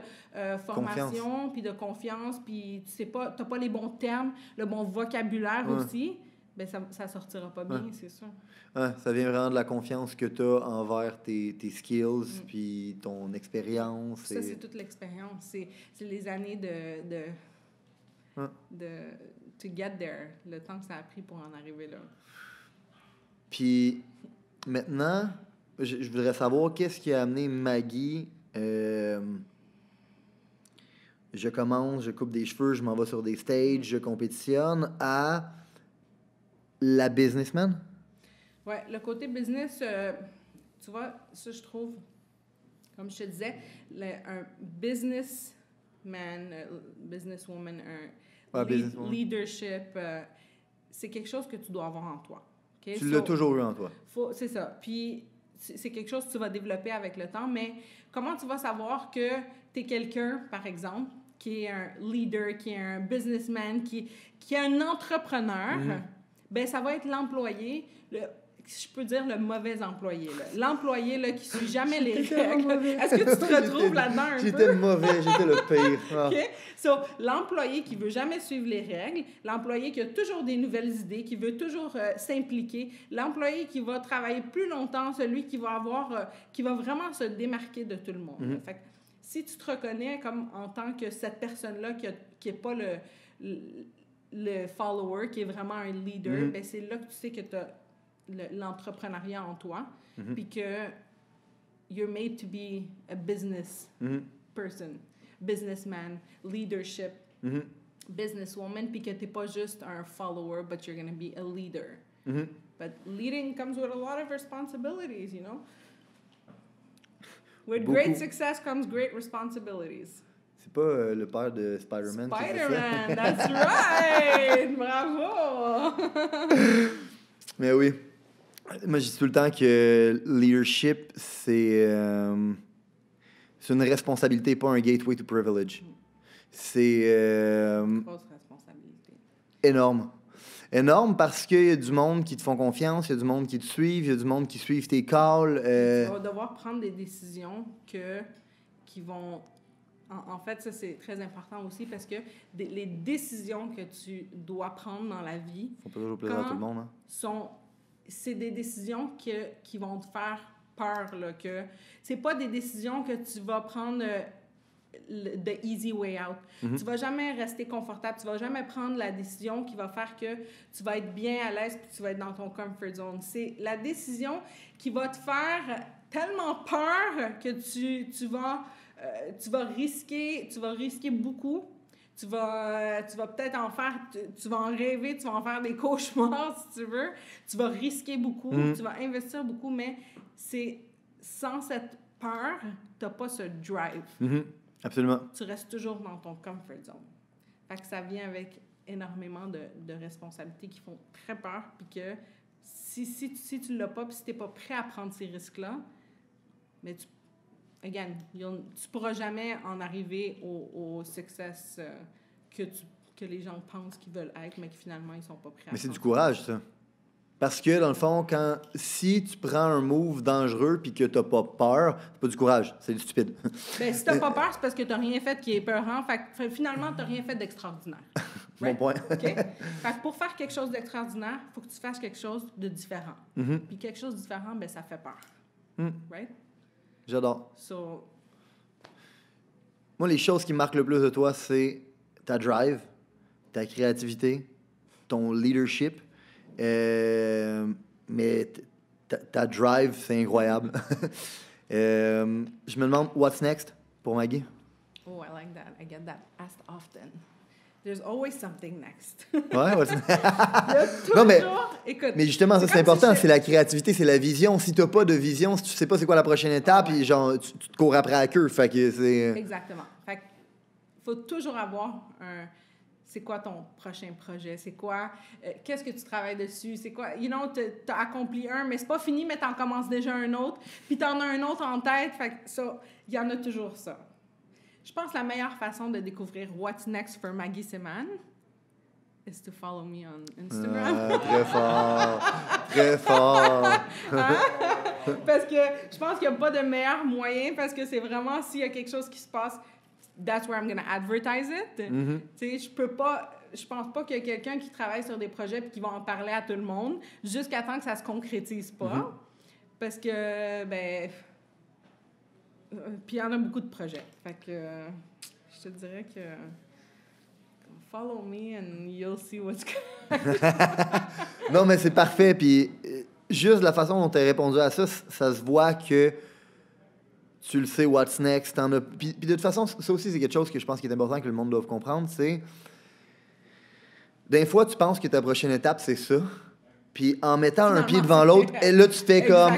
formation puis de confiance puis tu sais pas, tu n'as pas les bons termes, le bon vocabulaire aussi, ben ça sortira pas bien, c'est sûr. Ça vient vraiment de la confiance que tu as envers tes skills puis ton expérience. Ça, c'est toute l'expérience. C'est les années de to get there, le temps que ça a pris pour en arriver là. Puis maintenant, je voudrais savoir qu'est-ce qui a amené Maggie. Je commence, je coupe des cheveux, je m'en vais sur des stages, je compétitionne, à la businessman. Ouais, le côté business, tu vois, ça je trouve, comme je te disais, un businessman, businesswoman, leadership, c'est quelque chose que tu dois avoir en toi. Okay? Tu l'as toujours eu en toi. C'est ça. Puis, c'est quelque chose que tu vas développer avec le temps, mais comment tu vas savoir que tu es quelqu'un, par exemple, qui est un leader, qui est un businessman, qui est un entrepreneur, ben ça va être l'employé, je peux dire le mauvais employé. L'employé là, qui ne suit jamais les règles. Est-ce que tu te retrouves là-dedans un peu? J'étais mauvais, j'étais le pire. Ah. OK? So, l'employé qui ne veut jamais suivre les règles, l'employé qui a toujours des nouvelles idées, qui veut toujours s'impliquer, l'employé qui va travailler plus longtemps, celui qui va qui va vraiment se démarquer de tout le monde. Fait que, si tu te reconnais comme en tant que cette personne-là qui n'est pas le follower, qui est vraiment un leader, ben c'est là que tu sais que tu as l'entrepreneuriat en toi, puis que you're made to be a business person, businessman, leadership, businesswoman, puis que t'es pas juste un follower, but you're going to be a leader. But leading comes with a lot of responsibilities, you know? With great success comes great responsibilities. C'est pas le père de Spider-Man. Spider-Man, that's right! Bravo! Mais oui. Moi, je dis tout le temps que leadership, c'est une responsabilité, pas un gateway to privilege. C'est Grosse responsabilité. Énorme. Énorme parce qu'il y a du monde qui te font confiance, il y a du monde qui te suivent, il y a du monde qui suivent tes calls. Tu vas devoir prendre des décisions qui vont... En fait, ça, c'est très important aussi parce que les décisions que tu dois prendre dans la vie... Faut pas toujours plaisir à tout le monde, hein? C'est des décisions qui vont te faire peur. Là, que c'est pas des décisions que tu vas prendre the easy way out. Tu vas jamais rester confortable. Tu vas jamais prendre la décision qui va faire que tu vas être bien à l'aise puis tu vas être dans ton comfort zone. C'est la décision qui va te faire tellement peur que tu vas risquer beaucoup. Tu vas peut-être tu vas en rêver, tu vas en faire des cauchemars si tu veux. Tu vas risquer beaucoup, tu vas investir beaucoup, mais sans cette peur, tu n'as pas ce drive. Absolument. Tu restes toujours dans ton comfort zone. Fait que ça vient avec énormément de responsabilités qui font très peur, puis que si tu ne l'as pas, puis si tu n'es pas prêt à prendre ces risques-là, Mais tu pourras jamais en arriver au success que les gens pensent qu'ils veulent être, mais que finalement, ils sont pas prêts à Mais c'est faire. du courage, ça. Parce que, dans le fond, si tu prends un move dangereux puis que t'as pas peur, c'est pas du courage, c'est stupide. Ben, si t'as pas peur, c'est parce que t'as rien fait qui est peurant. Fait que finalement, t'as rien fait d'extraordinaire. Mon point. OK? Fait que pour faire quelque chose d'extraordinaire, il faut que tu fasses quelque chose de différent. Puis quelque chose de différent, ben, ça fait peur. Right? J'adore. So, Moi, les choses qui marquent le plus de toi, c'est ta drive, ta créativité, ton leadership. Mais ta drive, c'est incroyable. Je me demande, what's next pour Maggie? oh, I like that. I get that asked often. There's always something next. Ouais, what's next? Il y a toujours... Non, mais, Écoute, mais justement, ça, c'est comme important. si C'est la créativité, c'est la vision. Si t'as pas de vision, si tu sais pas c'est quoi la prochaine étape, puis genre, tu te cours après la queue. Fait que c'est... Exactement. Fait que faut toujours avoir c'est quoi ton prochain projet? C'est quoi? Qu'est-ce que tu travailles dessus? C'est quoi? T'as accompli un, mais c'est pas fini, mais t'en commences déjà un autre. Puis t'en as un autre en tête. Fait que ça, il y en a toujours ça. Je pense que la meilleure façon de découvrir what's next for Maggie Seman is to follow me on Instagram. Très fort. Très fort. Parce que je pense qu'il n'y a pas de meilleur moyen, parce que c'est vraiment, s'il y a quelque chose qui se passe, that's where I'm going to advertise it. Tu sais, je pense pas qu'il y a quelqu'un qui travaille sur des projets et qui va en parler à tout le monde jusqu'à temps que ça se concrétise pas. Parce que, puis il y en a beaucoup de projets. Fait que je te dirais que follow me and you'll see what's going on. Non, mais c'est parfait. Puis juste la façon dont tu as répondu à ça, ça se voit que tu le sais, what's next. Puis de toute façon, ça aussi, c'est quelque chose que je pense qu'il est important que le monde doive comprendre. C'est, des fois, tu penses que ta prochaine étape, c'est ça. Puis en mettant un pied devant l'autre, et là, tu fais comme,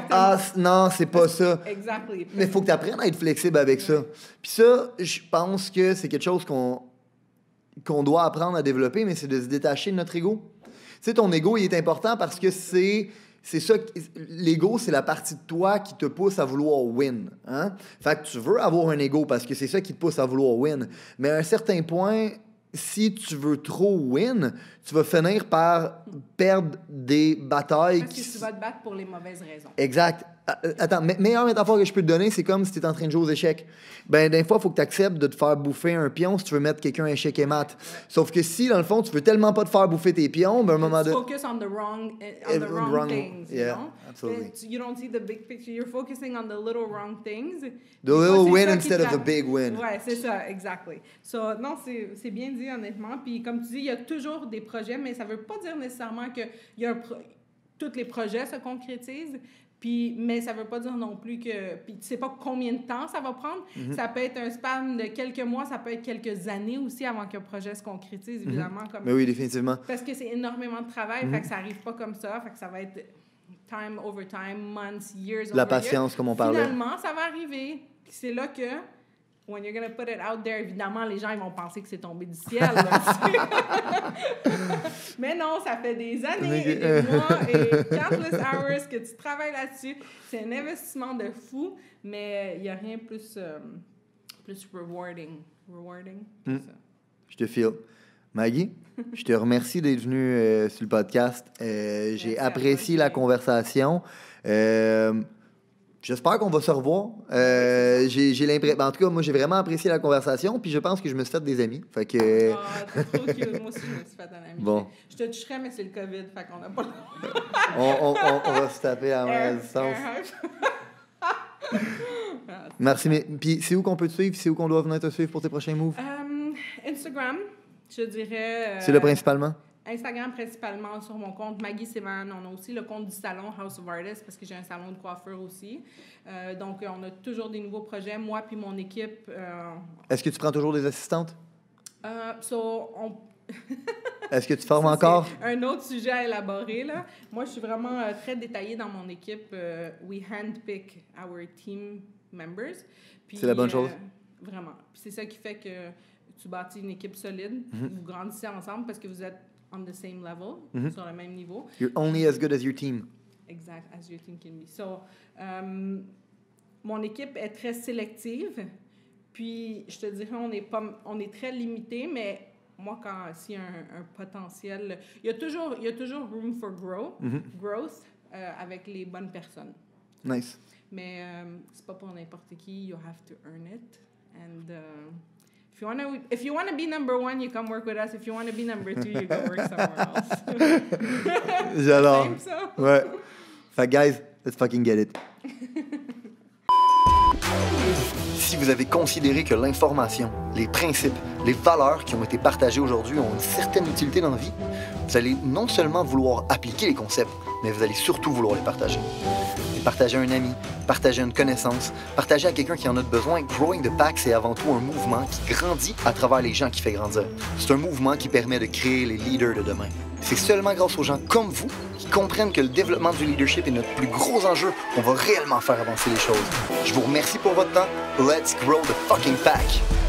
non, c'est pas ça. Exactly. Mais il faut que tu apprennes à être flexible avec ça. Puis ça, je pense que c'est quelque chose qu'on doit apprendre à développer, mais c'est de se détacher de notre ego. Tu sais, ton ego, il est important parce que c'est ça, l'ego, c'est la partie de toi qui te pousse à vouloir win. Hein? Fait que tu veux avoir un ego parce que c'est ça qui te pousse à vouloir win. Mais à un certain point, si tu veux trop win, tu vas finir par perdre des batailles. Parce que tu vas te battre pour les mauvaises raisons. Exact. Attends, meilleure métaphore que je peux te donner, c'est comme si tu étais en train de jouer aux échecs. Ben, des fois, il faut que tu acceptes de te faire bouffer un pion si tu veux mettre quelqu'un échec et mat. Sauf que si, dans le fond, tu veux tellement pas te faire bouffer tes pions, ben, à un moment donné... Focus on the wrong things, yeah, you know? Absolutely. You don't see the big picture. You're focusing on the little wrong things. The little win instead of the big win. Ouais, c'est ça, exactly. So, non, c'est bien dit, honnêtement. Puis, comme tu dis, il y a toujours des projets, mais ça veut pas dire nécessairement que tous les projets se concrétisent. Puis, mais ça veut pas dire non plus que... Puis tu sais pas combien de temps ça va prendre. Ça peut être un span de quelques mois, ça peut être quelques années aussi avant qu'un projet se concrétise, évidemment. Mais oui, définitivement. Parce que c'est énormément de travail, fait que ça arrive pas comme ça, fait que ça va être time over time, months, years over La patience, comme on parlait. Finalement, ça va arriver. Puis c'est là que... When you're going to put it out there, évidemment, les gens ils vont penser que c'est tombé du ciel. Là, mais non, ça fait des années et des mois et countless hours que tu travailles là-dessus. C'est un investissement de fou, mais il n'y a rien plus rewarding. Que ça. Je te file. Maggie, je te remercie d'être venue sur le podcast. J'ai apprécié la conversation. J'espère qu'on va se revoir. J'ai l'impression... En tout cas, moi, j'ai vraiment apprécié la conversation, puis je pense que je me suis fait des amis. Fait que... Ah, t'es trop cute. Moi aussi, je me suis fait un ami. Bon. Je te toucherais, mais c'est le COVID, fait qu'on n'a pas le on va se taper à la distance. Merci. Puis c'est où qu'on peut te suivre? C'est où qu'on doit venir te suivre pour tes prochains moves? Instagram, je dirais... C'est le principalement? Instagram principalement sur mon compte Maggie Seman. On a aussi le compte du salon House of Artists parce que j'ai un salon de coiffure aussi. Donc, on a toujours des nouveaux projets. Moi puis mon équipe... Est-ce que tu prends toujours des assistantes? Est-ce que tu formes encore? C'est un autre sujet à élaborer, là. Moi, je suis vraiment très détaillée dans mon équipe. We handpick our team members. Puis, c'est la bonne chose? Vraiment. Puis c'est ça qui fait que tu bâtis une équipe solide. Vous grandissez ensemble parce que vous êtes on the same level, sur le même niveau. You're only as good as your team. Exact, as your team can be. So, mon équipe est très sélective. Puis, je te dirais, on est très limité, mais moi, s'il y a un potentiel, il y a toujours room for growth avec les bonnes personnes. Nice. Mais c'est pas pour n'importe qui. You have to earn it. And if you want to be number one, you come work with us. If you want to be number two, you go work somewhere else. J'adore. Same, ça? Ouais. Fait guys, let's fucking get it. Si vous avez considéré que l'information, les principes, les valeurs qui ont été partagées aujourd'hui ont une certaine utilité dans la vie, vous allez non seulement vouloir appliquer les concepts, mais vous allez surtout vouloir les partager. Les partager à un ami, partager à une connaissance, partager à quelqu'un qui en a besoin. Growing the Pack, c'est avant tout un mouvement qui grandit à travers les gens qui fait grandir. C'est un mouvement qui permet de créer les leaders de demain. C'est seulement grâce aux gens comme vous qui comprennent que le développement du leadership est notre plus gros enjeu qu'on va réellement faire avancer les choses. Je vous remercie pour votre temps. Let's grow the fucking pack!